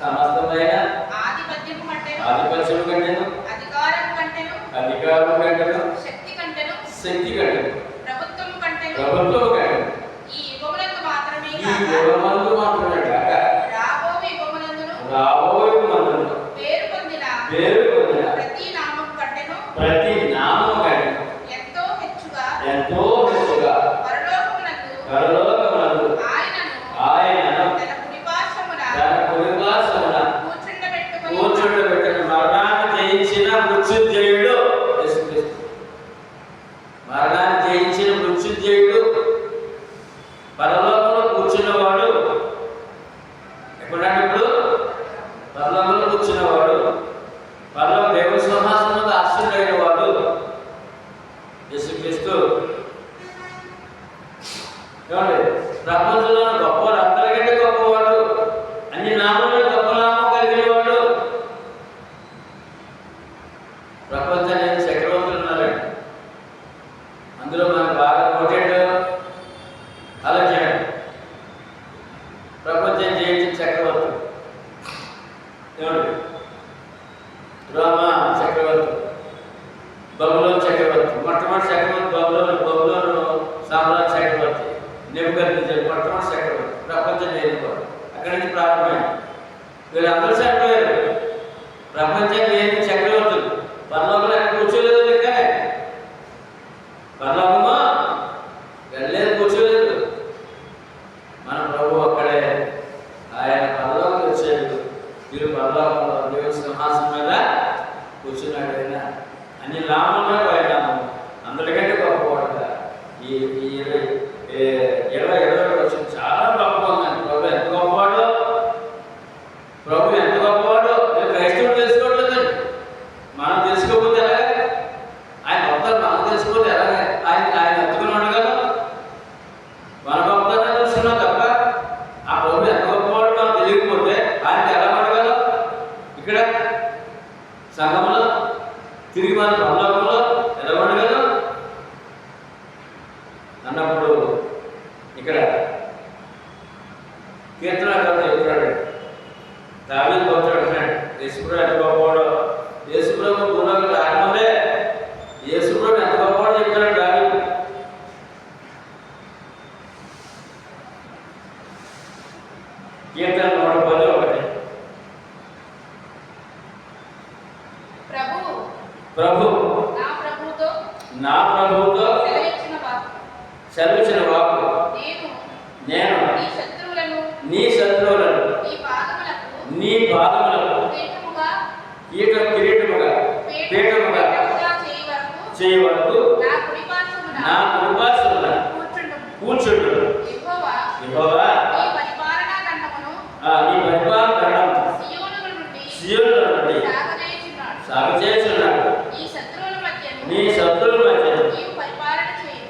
సమస్తమైన ఆధిపత్యము కంటేను అధికారము కంటేను శక్తి కంటేను ప్రభుత్వము కంటేను ఈ యుగములందు మాత్రమే కాక రాబోయే యుగములందును పేరు పొందిన ప్రతి నామము కంటేను ఎంతో హెచ్చుగా పరలోకమునందు ఆయనను తన కుడిపార్శ్వమున కూర్చుండబెట్టుకొని మరణాన్ని జయించిన మృత్యుంజయుడు యేసుక్రీస్తు. మరణాన్ని జయించిన మృత్యుంజయుడు పరలోకంలో కూర్చున్నవాడు. ఎప్పుడంటే ఇప్పుడు పరలోకంలో కూర్చున్నవాడు, పరలోక దేవుని సింహాసనం మీద ఆశ్చర్యమైన వాడు యేసుక్రీస్తు. ఏమండి? ప్రపంచంలో గొప్పవాడు, అందరికంటే గొప్పవాడు, అన్ని నామాలు గొప్ప నామం కలిగిన వాడు. ప్రపంచాన్ని చక్రవర్తులు ఉన్నారండి. అందులో మనకు బాగా నోటెడ్ అలెగ్జాండర్, ప్రపంచం జయించిన చక్రవర్తి. ఏమండి? రోమా చక్రవర్తి, బబులోను చక్రవర్తి, మొట్టమొదటి చక్రవర్తి బబులోను సామ్రాజ్య చక్రవర్తి నెబుకద్నెజరు మొట్టమొదటి చక్రవర్తి, ప్రపంచం జయించేవాడు. అక్కడి నుంచి ప్రారంభమైంది. వీళ్ళందరూ చనిపోయారు. ప్రపంచానికి ఏమి చక్రవర్తులు పరలోకంలో ఎక్కడ కూర్చోలేదు. లెక్కనే పరలోకమా వెళ్ళలేదు, కూర్చోలేదు. మన ప్రభు అక్కడే ఆయన పరలోకం వచ్చాడు. వీరు పరలోకంలో దేవుని సింహాసనం మీద కూర్చున్నాడు. ఆయన అన్ని నామంలో ఆయన అందరికంటే గొప్పవాడుగా. ఈ 20 వచ్చింది చాలా గొప్పగా ఉంది. ప్రభు ఎంత గొప్పవాడో, ప్రభు ఎంత గొప్పవాడో క్రైస్తవులు తెలుసుకోవట్లేదండి. మనం తెలుసుకోకపోతే ఎలాగ? ఆయన గొప్పతనం మనం తెలుసుకోకపోతే ఎలాగ? ఆయన ఎత్తుకుని ఉండగలం. మన గొప్పతనం తెలుసుకున్నాం తప్ప ఆ ప్రభు ఎంత గొప్పవాడు మనం తెలియకపోతే ఆయనకి ఎలా ఉండగలం? ఇక్కడ సంఘంలో తిరిగి మన పరలోకంలో ఎలా ఉండగలం అన్నప్పుడు ఇక్కడ కీర్తనకారుడు చెప్తున్నాడు. దావీదు గొప్పవాడు అంటున్నాడు. యేసుప్రభు ఎంత గొప్పవాడో, యేసుప్రభు భూలోకి రాకముందే యేసుప్రభు ఎంత గొప్పవాడో చెప్తున్నాడు దావీదు. కీర్తన 110:1 ప్రభు నా ప్రభువుతో సెలవిచ్చిన వాక్కు నేను నీ శత్రువులను నీ పాదములకు కిరీటముగా పీఠముగా చేయ వరకు నా కుడిపార్శ్వమున కూర్చుండు. యెహోవా నీ పరిపాలన దండము సీయోనులో నుండి సాగచేస్తున్నాడు. నీ శత్రువుల మధ్య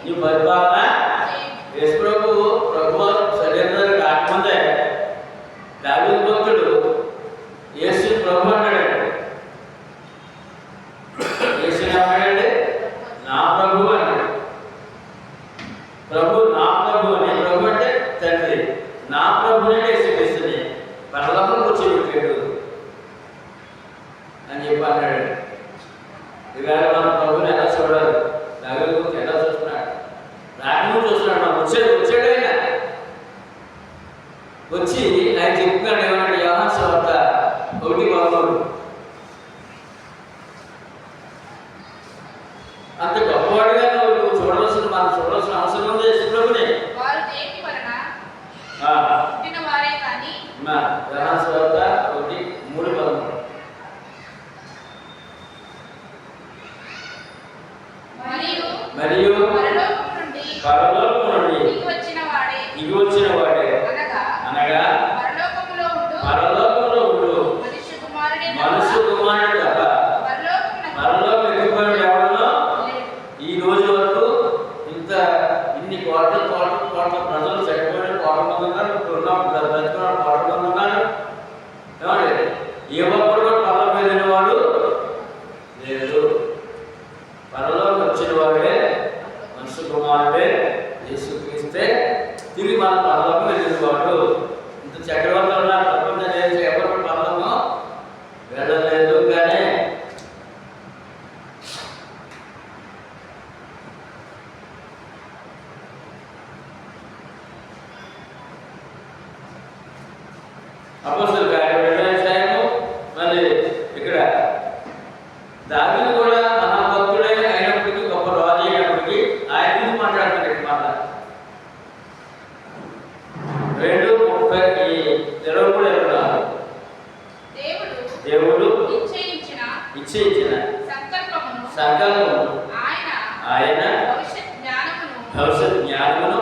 నీ పరిపాలన. యేసు ప్రభు శరీరం రాకముందే దావీదు భక్తుడు యేసు ప్రభు అన్నాడు. యేసు ఏమన్నాడండి? నా ప్రభు అన్నాడు. ప్రభు నా ప్రభు అని. ప్రభు అంటే తండ్రి. నా ప్రభునే యేసుక్రీస్తుని పరలోకం కూర్చోబెట్టాడు అని చెప్పి అన్నాడు. ఇవాళ మన ప్రభుని ఎలా చూడాలి? దావీదు గురించి ఎలా చూస్తున్నాడు? రాకముందు చూస్తున్నాడు. మనం వచ్చాడు ఆయన వచ్చి ఆయన చెప్తున్నాడు. ఏమన్నాడు? యోహాను సువార్త 1:13 అంత గొప్పవాడుగా నువ్వు చూడవలసిన మనం చూడవలసిన అవసరం ఉంది. యేసు ప్రభుని యోహాను సువార్త 1:3-13 మరియు పరలోకము నుండి దిగి వచ్చిన వాడే అనగా పరలోకములో ఉండు మనుష్య కుమారుడు తప్ప పరలోకం ఎక్కిపోయిన ఎవడనో ఈ రోజు వరకు ఇన్ని కోట్ల ప్రజలు చనిపోయిన కోట్ల మంది ఉన్నారు. బతుకున్న కోట్ల మంది ఉన్నారు. ఏమండి? ఏ ఒక్కడు కూడా పరలోకం వెళ్ళిన వాడు లేదు. పరలోకం వచ్చిన వాడే మనుష్య కుమారుడే యేసుక్రీస్తే తిరిగి మన పరలోకం వెళ్ళిన వాడు. ఇంత చక్రవర్తులు ఉన్నారు. ప్రపంచం ఎవరు పరలోకం వెళ్ళలేదు. కానీ అపోస్తలుల కార్యాలు 2వ అధ్యాయము మళ్ళీ ఇక్కడ దావీదు కూడా మహాభక్తుడే అయినప్పటికీ, గొప్ప రాజు అయినప్పటికీ ఆయన గురించి మాట్లాడుతున్నాడు. ఇక్కడ మాట 2:23 దేవుడు నిశ్చయించిన సంకల్పము ఆయన భవిష్యత్ జ్ఞానమును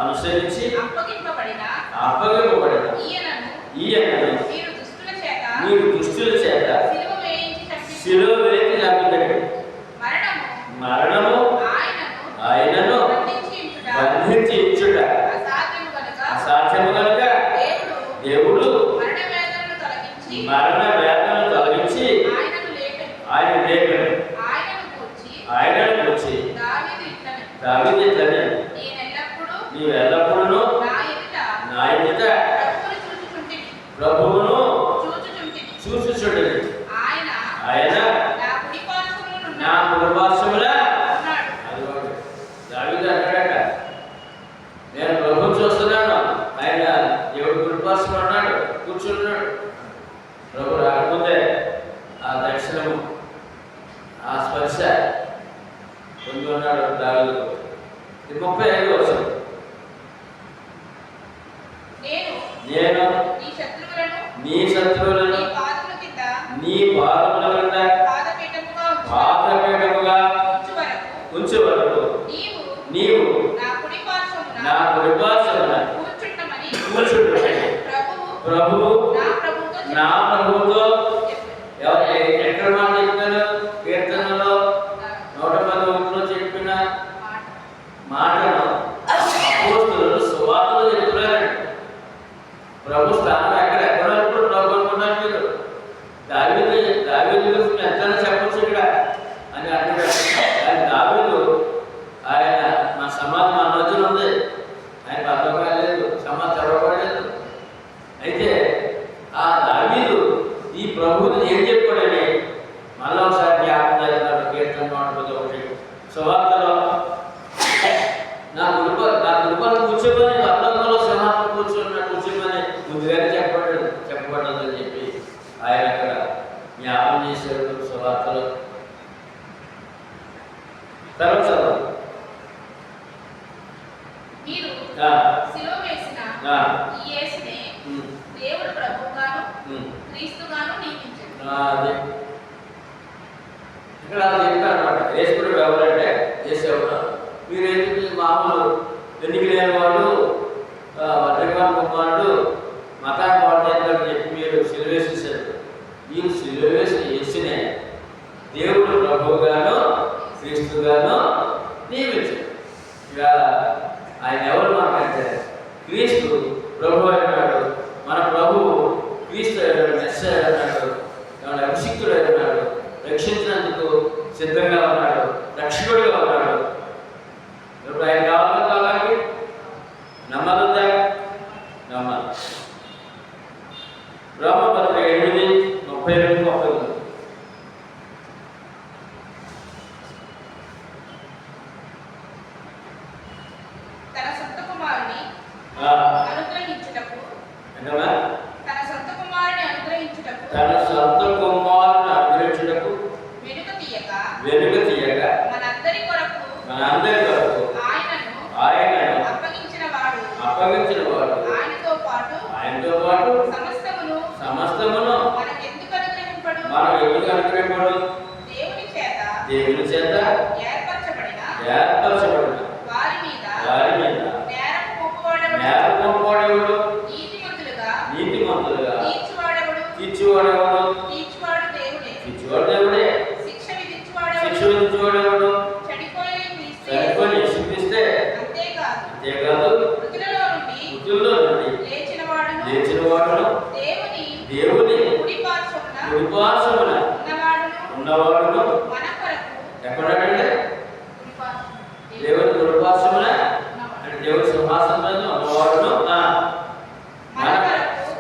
అనుసరించి అప్పగింపబడిన ఈయనను మీరు దుష్టుల చేత శిలువ వేయించి చంపినట్టు మరణము ఆయనను బంధించి ఇచ్చుట అసాధ్యము కనుక దేవుడు మరణ వేదనను తొలగించి ఆయన లేపాడు. ఆయనను కూర్చి దావీదు ఇట్లనే నీవు ఎల్లప్పుడూ నా ఎదుట ప్రభువును చూచుచుండుడి. ఆయన నా కుడిపార్శ్వమున దావీదు అంటాడట, నేను ప్రభువును చూస్తున్నాను. ఆయన ఎవరు దేవుడు కుడిపార్శ్వం అన్నాడు, కూర్చున్నాడు. ప్రభు రాకముందే ఆ దర్శనము, ఆ స్పర్శ పొంది ఉన్నాడు దావీదు. 35వ వచనం. నేను నీ శత్రువులను నీ పాదముల కింద పాదపీఠముగా ఉంచు వరకు నీవు నా కుడిపార్శ్వమున కూర్చుంటుమని ప్రభువు నా ప్రభువుతో ఎక్కడ మాట చెప్పారు? కీర్తనలో 110 చెప్పిన మాటను అపోస్తలులు సువార్తలో చెప్తున్నారండి. ప్రభు స్థానం ఎక్కడ ప్రభు అనుకున్నారు మీరు? దావీదు ఎంతైనా చెప్పచ్చు ఇక్కడ అని అంటున్నాడు. కానీ దావీదు ఆయన మా సమాధి మన మధ్యలో ఉంది, ఆయన పదవి లేదు, సమాధి తెరవబడలేదు. అయితే ఆ దావీదు ఈ ప్రభువుని ఏం చెప్పాడని మళ్ళీ ఒకసారి జ్ఞాపకం చేస్తున్నాడు. కీర్తన 110 సువార్తలో నా కుటుంబాలు కూర్చోమని పర్లోకంలో సింహాసనం కూర్చోమని ముందుగానే చెప్పబడ్డదని చెప్పి ఆయన అక్కడ జ్ఞాపకం చేశాడు సువార్తలో. తర్వాత అదే ఇక్కడ చెప్పారు అనమాట. యేసుడు ఎవరంటే చేసేవాడు. మీరు ఏంటి మామూలు ఎన్నిక లేని వాళ్ళు, వడ్రగాని కుమారుడు, మతాన్ని పాడు చేస్తారని చెప్పి మీరు సిలువేసేసారు. మీరు సిలువేసి యేసునే దేవుడు ప్రభువుగాను క్రీస్తుగాను నియమించారు. ఇవాళ ఆయన ఎవరు మాట్లాడితే క్రీస్తు ప్రభు అయినాడు, మన ప్రభువు క్రీస్తు అయినాడు, మెస్సయ్య అయినాడు, అభిషిక్తుడు అయినాడు, రక్షించినందుకు సిద్ధంగా ఉన్నాడు, రక్షకుడుగా ఉన్నాడు. ఇప్పుడు ఆయన కావాలి నమ్మదుందా? నమ్మాలి. రోమపత్రిక 8:32-39. తన సొంత కుమారుని అనుగ్రహించుటకు వెనుక తీయక మనందరి కొరకు ఆయనను అప్పగించిన వాడు ఆయనతో పాటు సమస్తమును మనకెందుకు అనుగ్రహింపడు? దేవుని చేత ఏర్పరచబడిన వారి మీద నేరము మోపువాడెవడు? నీతిమంతులుగా తీర్చువాడెవడు? దేవుడే. శిక్ష విధించువాడెవడు? చెడిపోయి శిక్షిస్తే అంతేకాదు మృతుల్లో నుండి లేచిన వాడును దేవుని కుడిపార్శ్వమున ఉన్నవాడును ఎక్కడంటే దేవుని కుడిపార్శ్వమున అంటే దేవుని సింహాసనం మీద ఉన్నవాడును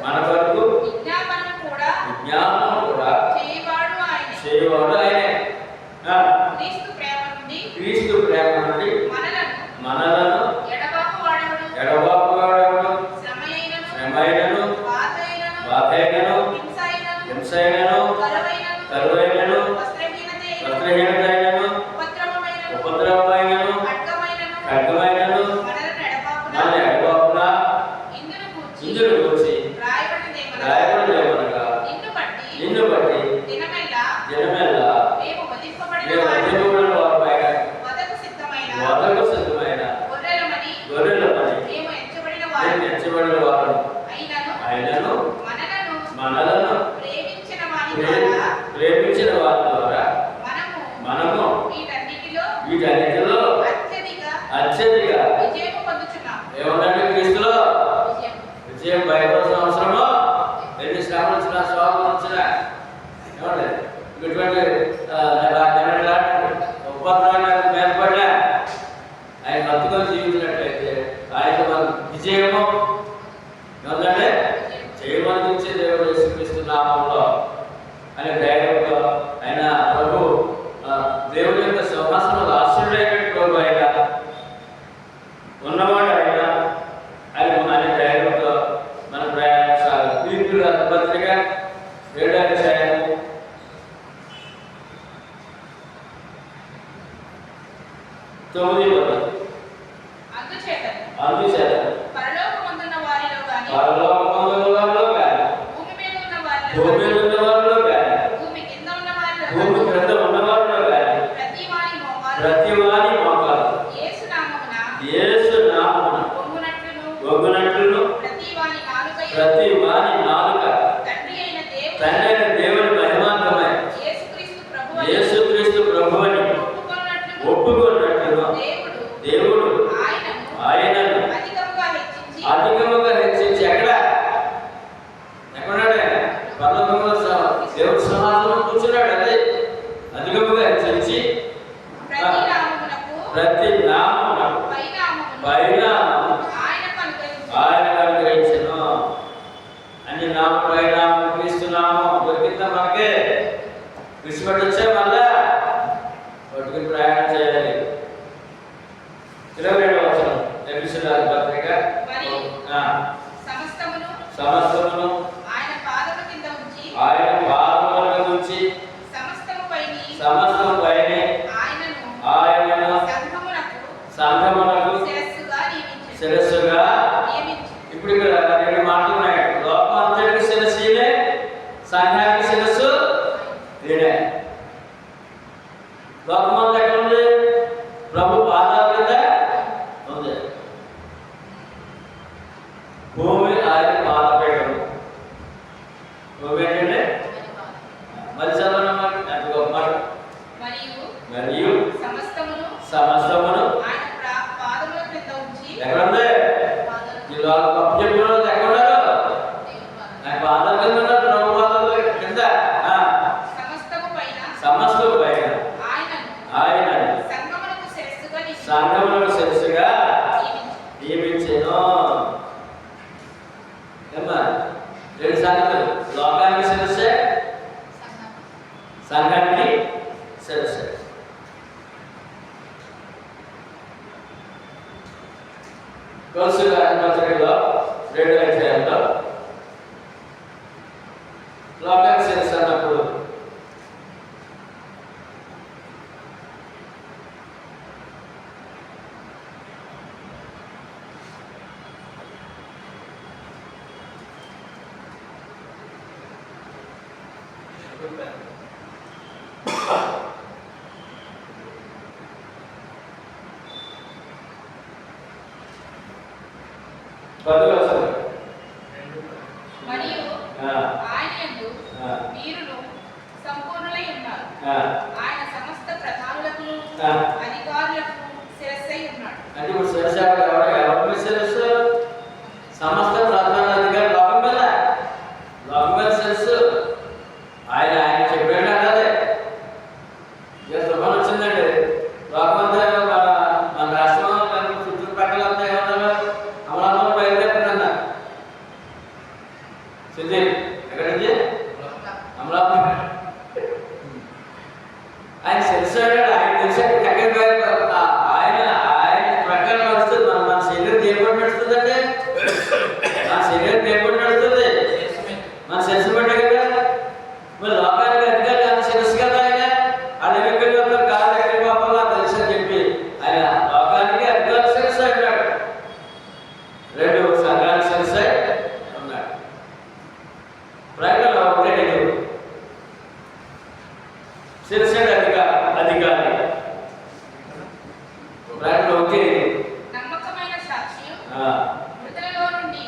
మన కొరకు విజ్ఞాపనం కూడా చేయవాడు ఆయనే. క్రీస్తు ప్రేమ నుండి మనలను ఎడబాపు వాడెవడు? శ్రమైనను బాధైనను హింసైనను కరువైనను వస్త్రహీనతైనను ఉపద్రవమైనను ఖడ్గమైనను మన ఎడబాపున ఇందును గూర్చి రాయబడినదేమనగా నిన్ను బట్టి దినమెల్లా మేము వధింపబడిన వధకు సిద్ధమైన గొర్రెలమని మేము ఎంచబడిన వారు ఆయనను మనలను ప్రేమించిన వారి ద్వారా మనము వీటన్నిటిలో అత్యధిక ఏమన్నాడు? క్రీస్తులో విజయం భయపడాల్సిన అవసరమో ఎన్ని శ్రమలు వచ్చినా శోభలు వచ్చినా ఏమంటే ఇటువంటి ఉపద్రవాలకు మేల్పడినా ఆయన హత్తుకొని జీవించినట్లయితే ఆయన మన విజయము ఏమంటే చేయమనిపించే దేవుడు యేసుక్రీస్తు నామములో అనే ధైర్యంతో ఆయన ప్రభు దేవుడి యొక్క సింహాసనంలో ఆశ్చర్యమైన ప్రభు ఆయన ఉన్నవాడు ఆయన అనే ధైర్యంతో మన ఫిలిప్పీయుల పత్రిక 7వ అధ్యాయం 9వ వచనం. అందుచేత పరలోకమందున్న వారిలో గాని భూమి మీద ఉన్న వారిలో గాని భూమి కింద ఉన్న వారిలో భూమి క్రింద ఉన్న వారిలో గాని ప్రతి వాని మోకాలు యేసు నామమున వంగునట్లును ప్రతి వాని నాలుక తండ్రి అయిన దేవుని మహిమాంతమై యేసుక్రీస్తు ప్రభువని ఒప్పుకున్నట్లును దేవుడు ఆయనను అధికముగా హెచ్చించి ఎక్కడున్నాడు ఆయన? పరలోకంలో దేవుడి సింహాసనంలో కూర్చున్నాడు. అదే అధికముగా హెచ్చించి ప్రతి నామమునకు పైనామము ఆయనకు అనుగ్రహించెను. అన్ని నామం పైనామం క్రీస్తు నామం దొరికిందా మనకే? విడిచిపెట్టి వచ్చే మళ్ళా పట్టుకుని ప్రయాణం చేయాలి. 27వ వచనం ఎఫెసీయుల పత్రిక. సమస్తమును ఆయన పాదముల కింద ఉంచి సమస్తము పైనే ఆయనను సంఘమునకు శిరస్సుగా ఇప్పుడు ఇక్కడ 2 మాటలు ఉన్నాయి. లోకం అంతటికి శిరస్సు ఈయనే, సంఘానికి శిరస్సు ఈయనే. లోకం అంతా ఎక్కడ ఉంది? ప్రభు పాదాల కింద ఉంది. భూమి ఆయన పాదపీఠము. భూమి ఏంటంటే మరి చదవడం ఎంత గొప్ప మాట. మరియు సమస్తమును ఎక్కడుంది? ఈ లోకం గొప్ప చెప్పిన వాళ్ళు ఎక్కడున్నారు? నాకు పాదాల కింద ఉన్నారు. ప్రభు పాదాల కింద సమస్తము పైన ఆయన సంఘమునకు శిరస్సుగా నియమించెను. ఏమ్మా 2 సంగతులు. లోకానికి శిరస్సే, సంఘానికి శిరస్సే. కొలస్సీయుల పత్రికలో 2వ అధ్యాయంలో లోకానికి శిరస్సు అన్నప్పుడు మరియు ఆయన యందు మీరును సంపూర్ణులై ఉన్నారు. ఆయన సమస్త ప్రధానులకు అధికారులకు శిరస్సై ఉన్నాడు. అంటే ఇప్పుడు శిరస్సు ఎవరి శిరస్సు? సమస్త ప్రధాన అధికారులు లోకం మీద శిరస్సు ఆయన చెప్పాడు. అదే ఇక తుఫాను వచ్చిందండి. లోకమంతా మన రాష్ట్రం చుట్టుపక్కల అంతా ఏమన్నారు? అమలాపురం బయలుదేరుతుందన్నారు. సుధీర్ ఎక్కడి నుంచి? అమలాపురం. ఆయన శిరస్సాడు. ఆయన తెలిసి ఎక్కడికి ఆయన ప్రకారం నడుస్తుంది. మన శరీరం దేనిపడి నడుస్తుందంటే మన శరీరం దేనిపడి నడుస్తుంది? మన శిరస్సు పడ్డే కదా. మరి లోకానికి అధికారులు ఆయన శిరస్సు కదా. ఆయన వాళ్ళు ఎక్కడికి వెళ్తారు? కాదు ఎక్కడికి పంపాలా తెలుసు అని చెప్పి ఆయన లోకానికి అధికారులు శిరస్సు అన్నాడు. 2 సంఘానికి శిరస్సు అన్నాడు. ప్రకటన 1:5 శిరస్సు అధికారి. ప్రకటన 1:5 నమ్మకమైన సాక్షి మృతులలో నుండి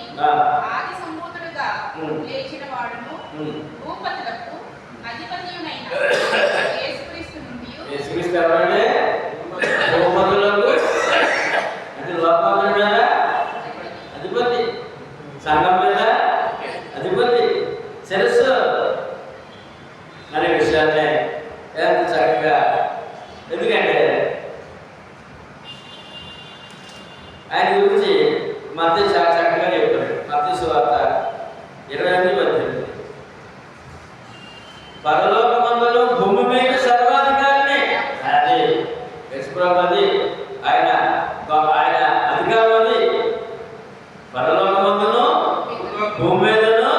ఆది సంభూతుడుగా లేచిన వాడును భూపతులకు అధిపతియునైన యేసుక్రీస్తు నుండి. యేసుక్రీస్తు ఎవరంటే? భూపతులకు అంటే లోకమంతటి మీద అధిపతి, సంఘం మీద అధిపతి, శిరస్సు అనే విషయాన్ని ఎంత చక్కగా. ఎందుకంటే ఆయన గురించి మత్తయి చాలా చక్కగా చెప్పాడు. మత్తయి సువార్త 28:18 పరలోకమందును భూమి మీద సర్వాధికారిని అది యశ్ప్రభది ఆయన అధికారం. అది పరలోకమందును భూమి మీదను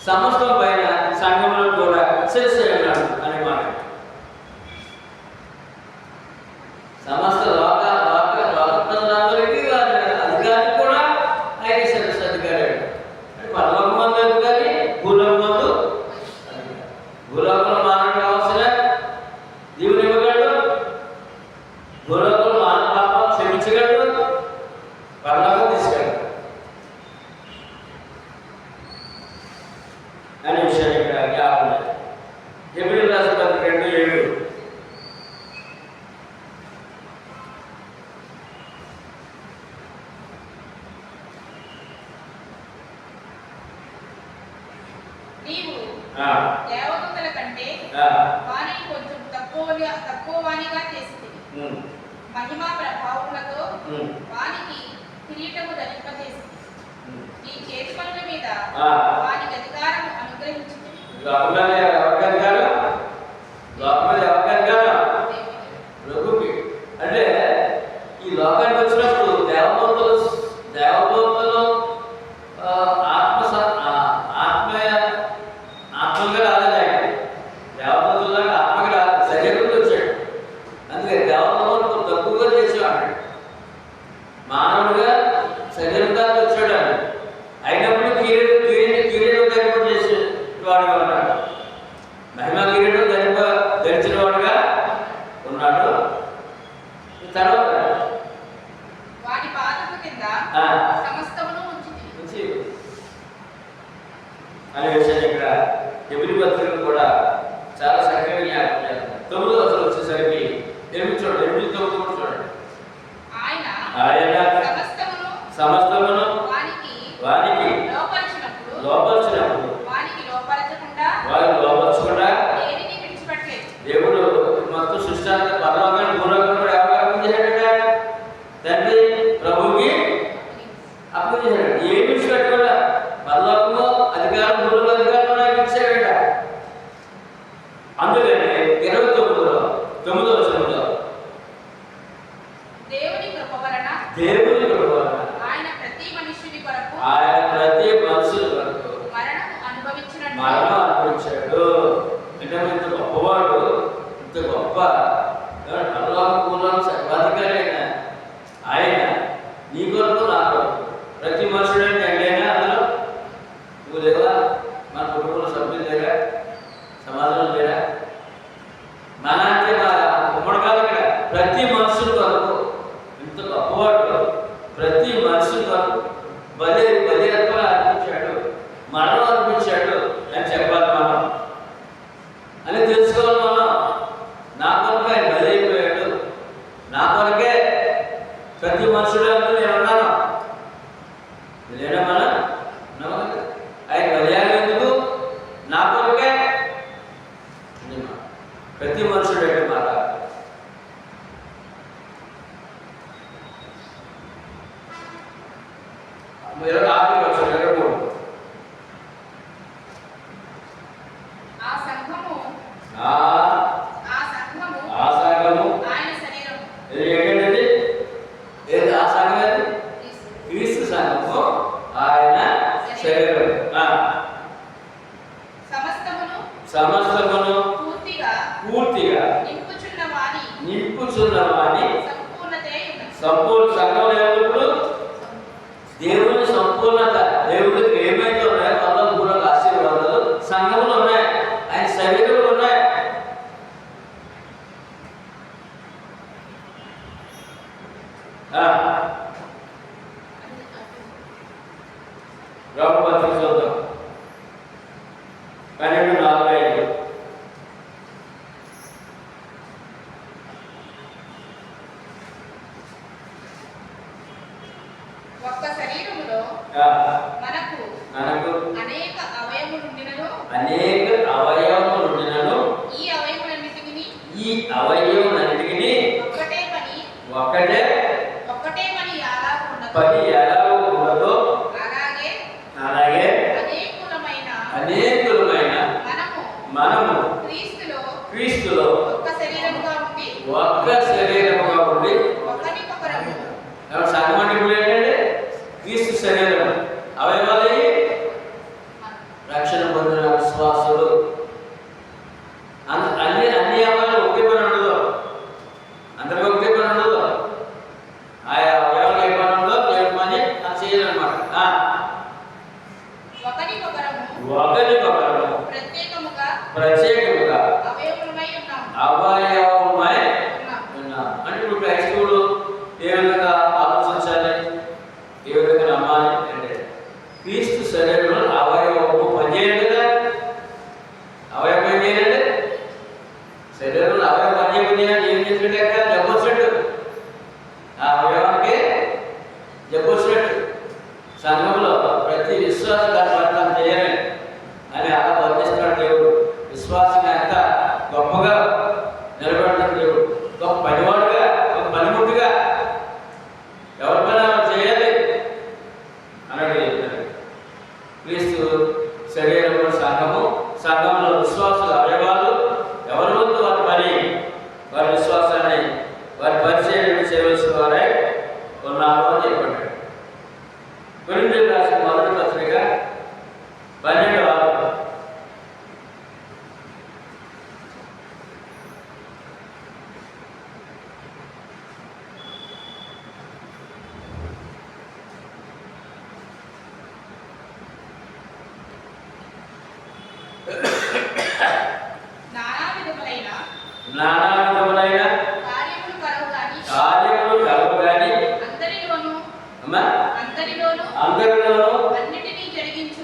సమస్తం పైన సంఘంలో కూడా శిరస్సు ఉన్నాడు అనే మాట. సమస్త లోకందరికీ అధికారి కూడా ఆయన శిరస్సు అధికారి. పరలోకమందు అధికారి, భూలోకమందు అధికారి. భూలోకంలో మానవుడు కావాల్సిన దేవుని ఇవ్వగలడు, భూలోకంలో మానవ పాపాలు క్షమించగలడు, పరలోకం తీసుకెళ్ళడు అనే విషయాన్ని ఇక్కడ జ్ఞాపకం. హెబ్రీయులకు రాసిన పత్రిక 2:7 నీవు దేవదూతల కంటే వానిని కొంచెం తక్కువ వానిగా చేసింది. మహిమా ప్రభావములతో వానికి కిరీటము ధరింపజేసింది. నీ చేతి పనుల మీద వానికి అధికారం అనుగ్రహించింది. అంటే ఈ లోకానికి వచ్చినప్పుడు దేవదూతలు ఆత్మగా రాలేదు. దేవదూతలకు ఆత్మగా రాలేదు, శరీరంతో వచ్చాడు. అందుకే దేవదూతలు తక్కువగా చేసేవాడు, మానవుడిగా శరీరంతో వచ్చాడు. అయినప్పుడు కిరీటం ధరింపజేసేవాడుగా ఉన్నాడు, మహిమా కిరీటం ధరించిన వాడుగా ఉన్నాడు. తర్వాత వాటి పాదము కింద సమస్తమును ఉంచి అనే విషయాన్ని ఇక్కడ హెబ్రీ పత్రికలు కూడా చాలా చక్కగా జ్ఞాపకం చేస్తారు. 9వ వచనం వచ్చేసరికి 8 చూడండి, 8:9 కూడా చూడండి. ఆయన సమస్తమును వానికి లోపరిచినప్పుడు వారికి లోపరచకుండా దేవుడు మొత్తం సృష్టి అంతా పరలోకాన్ని భూలోకాన్ని కూడా ఎవరు చేశాడట? తండ్రి ప్రభువుకి అప్పు చేశాడు. ఏమి విడిచిపెట్టు కూడా పరలోకము అధికారం, భూలోక అధికారం నాకు ఇచ్చాడట. అందుకని 29వ వచనంలో దేవుని కృప వలన ఆయన ప్రతి మనుషుని కొరకు మరణం అనుభవించాడు. అంటే ఇంత గొప్పవాడు, ఇంత గొప్ప పరలోక భూలోక సర్వాధికారి ఆయన నీ కొరకు నా కొరకు ప్రతి మనుషుడు ఎక్కడైనా అందులో నువ్వు లేదా, మన కుటుంబంలో సభ్యులు లేరా, సమాజంలో లేరా, మన అంటే మా ఉమ్మడి కాదు. ఇక్కడ ప్రతి మనుషుల కొరకు ఇంత గొప్పవాడు, ప్రతి మనుషుల కొరకు బలి అర్పించాడు, మరణం అర్పించాడు అని చెప్పాలి మనం, అని తెలుసుకోవాలి మనం. నా కొరకే ఆయన బలి అయిపోయాడు, నా కొరకే ప్రతి మనుషుడు అంటూ నేను ఉన్నాను. లేనా మనం ఆయన బలియాలి ఎందుకు? నా కొరకే ప్రతి మనుషుడు అంటే మాట. మీరు ఆఖరి వచ్చారు 23. ఆ సంఘము ఆయన శరీరం. ఏంటంటే ఏది ఆ సంఘం? అది క్రీస్తు సంఘము, ఆయన శరీరం. సమస్తమును పూర్తిగా నింపుచున్న వాని సంపూర్ణ సంఘం ఎప్పుడు దేవుని సంపూర్ణత, దేవుడికి ఏమైతే ఉన్నాయో పరలోక భూలోక ఆశీర్వాదాలు సంఘంలో ఉన్నాయి, ఆయన శరీరంలో ఉన్నాయి. రోమపత్రిక చూద్దాం 12:4-5. ఒక్క శరీరములో మనకు అనేక అవయవములుండినను ఈ అవయవములన్నిటికిని ఒక్కటే పని ఎలాగో ఉన్నదో అలాగే అనేకులమైన మనము క్రీస్తులో ఒక్క శరీరముగా ఉండి సంఘం అంటే ఇప్పుడు ఏంటంటే క్రీస్తు శరీరం అవయవాలు రక్షణ పొంది ఒకరికొకరు ప్రత్యేకముగా అవయవమై ఉన్నాం. అంటే ఇప్పుడు క్రైస్తవుడు ఏ విధంగా ఆలోచించాలి, ఏ విధంగా నమ్మాలి అంటే క్రీస్తు శరీరంలో అవయవము పనిచేయాలి కదా. అవయవం ఏం చేయాలంటే శరీరంలో అవయవం పనిచేయకుండా ఏం చేసినట్టు జబ్బొచ్చినట్టు, ఆ అవయవానికి జబ్బొచ్చినట్టు. సంఘంలో ప్రతి విశ్వాసం దాని చేయాలి అని అలా వర్ణిస్తున్నాడు దేవుడు. విశ్వాసాన్ని అంత గొప్పగా నిలబెడతాడు దేవుడు. ఒక పనివాడుగా, ఒక పనిముట్టుగా ఎవరి పైన చేయాలి అన్నాడు చెప్తున్నాడు. క్రీస్తు శరీరంలో సంఘము, సంఘంలో విశ్వాసుల అవయవాలు, ఎవరి వంతు వారి పని, వారి విశ్వాసాన్ని వారి పరిచయం చేయవలసిన వారే ఉన్నారు అని చెప్పాడు. కొరింథీయులకు రాసిన మొదటి పత్రిక 12:6. నానా విధములైన కార్యములు కలవు గాని అందరిలోనూ అన్నిటినీ జరిగించు.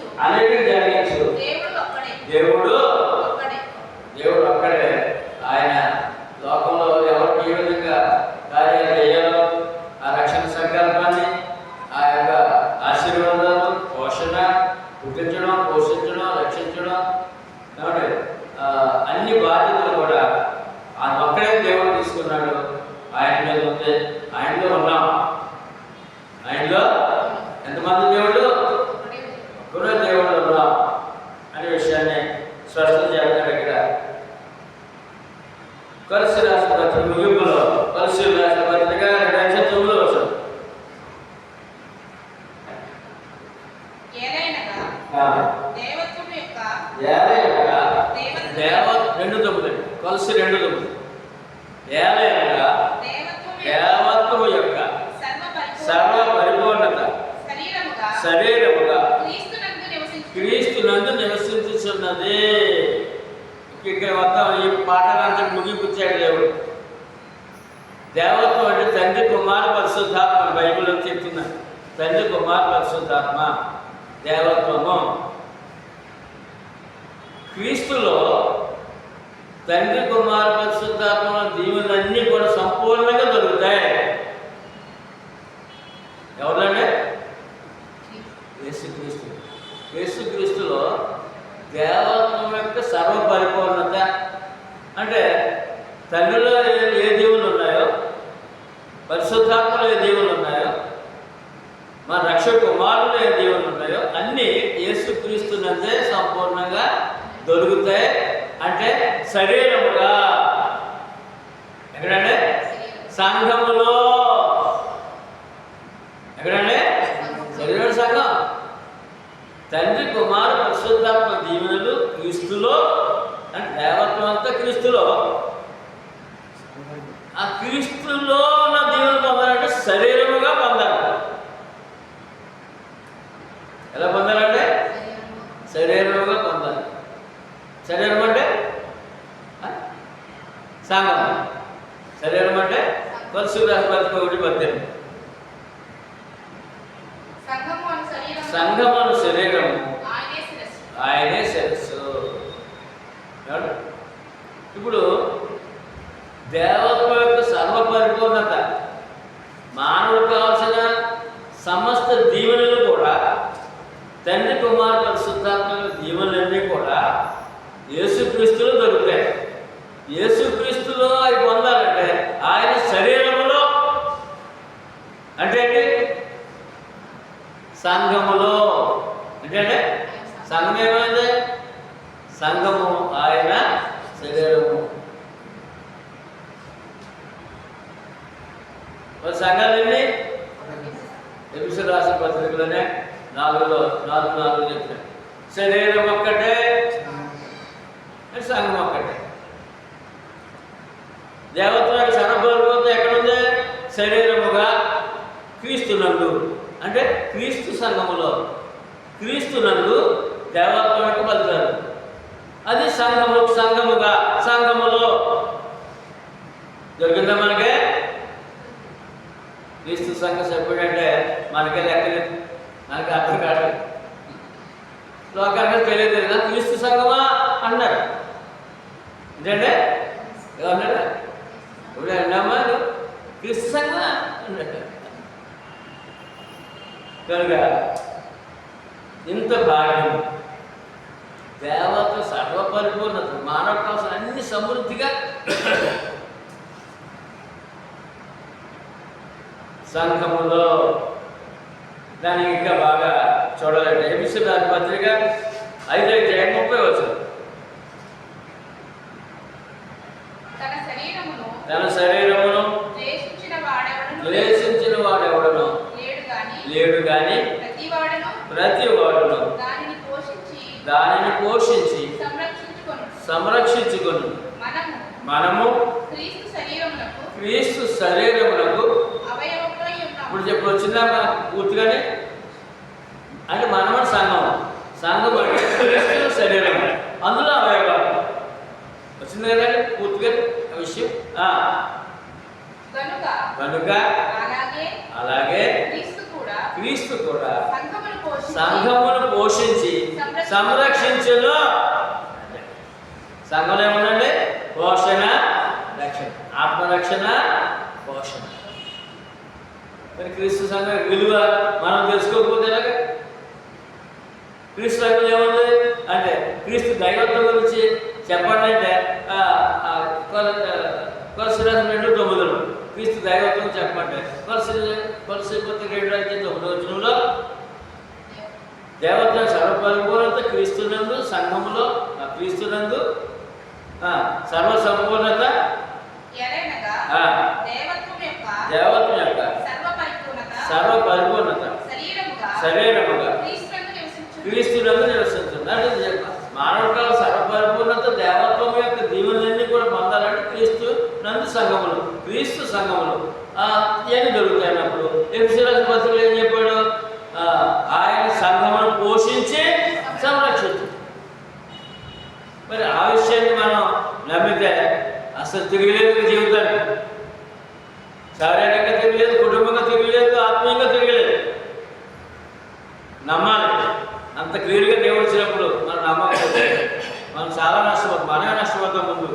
దేవుడు ఒక్కడే. ఆయన లోకంలో ఎవరికి ఏ విధంగా కార్యాలు చేయాలో ఆ రక్షణ సంకల్పాన్ని, ఆ యొక్క ఆశీర్వాదాలు, పోషణ, పుట్టించడం, పోషించడం, రక్షించడం, అన్ని బాధ్యతలు కూడా ఆయన ఒక్కడే దేవుడు తీసుకున్నాడు. ఆయన మీద ఉంది, ఆయనలో ఉన్నాం. ఆయనలో ఎంతమంది దేవుడు? ఒక్కడే దేవుడు ఉన్నాం అనే విషయాన్ని స్పష్టం చేస్తాడు ఇక్కడ. కొలస్సీ రాసిన పత్రిక ముగింపులో, కొలస్సీ రాసిన పత్రిక 2:9 కొలస్సీ 2:9 ఏలయనగా దేవత్వము యొక్క సర్వ పరిపూర్ణత శరీరముగా క్రీస్తునందు నివసించుచున్నది. ఇక్కడ మొత్తం ఈ పాఠాలంతా ముగింపుచ్చాడు దేవుడు. దేవత్వం అంటే తండ్రి, కుమార, పరిశుద్ధాత్మ. బైబిల్ అని చెప్తున్నాడు. తండ్రి, కుమార, పరిశుద్ధాత్మ దేవత్వము. క్రీస్తులో తండ్రి, కుమార, పరిశుద్ధాత్మ దీవులన్నీ కూడా సంపూర్ణంగా దొరుకుతాయి. ఎవరంటే యేసుక్రీస్తు. యేసుక్రీస్తులో దేవత్వం యొక్క సర్వ పరిపూర్ణత. అంటే తండ్రిలో ఏ దేవుళ్ళు ఉన్నాయో, పరిశుద్ధాత్మలో ఏ దేవుళ్ళు ఉన్నాయో, మన రక్షక కుమారులు ఏ దేవుళ్ళు ఉన్నాయో అన్నీ యేసుక్రీస్తునందే సంపూర్ణంగా దొరుకుతాయి. అంటే శరీరముగా. ఎక్కడంటే సంఘములో. ఎక్కడంటే శరీర సంఘం. తండ్రి, కుమార, పరిశుద్ధాత్మ దీవెనలు క్రీస్తులో. అంటే దేవత్వం అంతా క్రీస్తులో. ఆ క్రీస్తులో ఉన్న దీవెనలు పొందాలంటే శరీరముగా పొందాలి. ఎలా పొందాలంటే శరీరముగా పొందాలి. శరీరం అంటే సంఘం. శరీరం అంటే కొలస్సీ రాసిన పత్రిక 1:18 సంఘమును శరీరము, ఆయనే శిరస్సు. ఇప్పుడు దేవత్వం యొక్క సర్వ పరిపూర్ణత, మానవుడికి కావాల్సిన సమస్త దీవెనలు కూడా, తండ్రి, కుమార, పరిశుద్ధాత్మ దీవెనలన్నీ కూడా యేసుక్రీస్తులో దొరుకుతాయి. యేసుక్రీస్తులో అవి పొందాలంటే ఆయన శరీరములో, అంటే సంఘములో. అంటే సంఘం ఏమైంది? సంఘము ఆయన శరీరము. సంఘాలు ఎన్ని? ఎఫెసీయులకు రాసిన పత్రికలోనే 4:4 చెప్తాడు. శరీరం ఒక్కటే, సంఘం ఒక్కటే. దేవత్వానికి సర్వపరిపూర్ణత ఎక్కడుంది? శరీరముగా క్రీస్తునందు. అంటే క్రీస్తు సంఘములో, క్రీస్తునందు దేవత్వం యొక్క ఫలితాలు. అది సంఘములో దొరికిందా మనకే? క్రీస్తు సంఘ సభ్యుడు అంటే మనకే లెక్కలేదు, మనకి అర్థం కావట్లేదు. లోకానికి తెలియదు కదా క్రీస్తు సంఘమా అన్నారు. ఏంటంటే ఏమన్నారా? ఇప్పుడు అన్నామా క్రీస్తు సంఘమా అన్నారు. కనుక ఇంత భాగ్యం, దేవత సర్వపరిపూర్ణత, మానవ కోసం అన్ని సమృద్ధిగా సంఘములో. దానికి ఇంకా బాగా చూడాలంటే ఎపిసోడ్ దాని పత్రిక 5:30 తన శరీరమును ద్వేషించిన వాడెవడను లేడు గాని ప్రతి వాడును దానిని పోషించి సంరక్షించుకొను. మనము క్రీస్తు శరీరమునకు ఇప్పుడు వచ్చిందా పూర్తిగానే అంటే మనము సంఘం అంటే క్రీస్తు శరీరం, అందులో అవయవాలు వచ్చింది కదండి పూర్తిగా విషయం. కనుక అలాగే క్రీస్తు కూడా సంఘమును పోషించి సంరక్షించును. సంఘంలో ఏముందండి? పోషణ, రక్షణ, ఆత్మరక్షణ, పోషణ. మరి క్రీస్తు సంఘం విలువ మనం తెలుసుకోకపోతే ఎలాగ? క్రీస్తు సంఘం ఏముంది అంటే క్రీస్తు దైవత్వం గురించి చెప్పండి అంటే కొలసీరాజు 2:9 క్రీస్తు దైవత్వం చెప్పండి. కొలసీపత్రిక 2:9 దేవత్వం సర్వపరిపూర్ణత క్రీస్తునందు, సంఘములో క్రీస్తునందు సర్వ సంపూర్ణత, దేవత్వం యొక్క సర్వపరిపూర్ణత శరీరముగా క్రీస్తునందు నివసించుంది. అంటే మానవ సర్వపరిపూర్ణత దేవత్వం యొక్క దీవెనలన్నీ కూడా పొందాలంటే క్రీస్తు నందు సంఘములు, క్రీస్తు సంఘములు ఇవన్నీ దొరుకుతాయినప్పుడు ఎఫెసీయుల పత్రికలో ఏం చెప్పాడు? ఆయన సంఘమును పోషించి సంరక్షించు. మరి ఆ విషయాన్ని మనం నమ్మితే అసలు తిరగలేదు జీవితాన్ని. శారీరకంగా తిరగలేదు, కుటుంబంగా తిరగలేదు, ఆత్మీయంగా తిరగలేదు. నమ్మాలి. అంత క్లియర్గా దేవుడు వచ్చినప్పుడు మనం నమ్మకపోతే మనం చాలా నష్టపోతాం. మనమే నష్టపోతాం. ముందు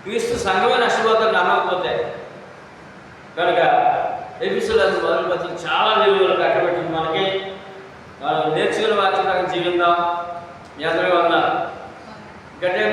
క్రీస్తు సంఘమే నష్టపోతాం నమ్మకపోతే. కనుక ఎపిసోడ్ మొదలు పత్రిక చాలా విలువలు కట్టబెట్టింది మనకి. మనం నేర్చుకుని వాక్యం జీవిద్దాం. మీ అందరూ ఉన్నారు. గట్టిగా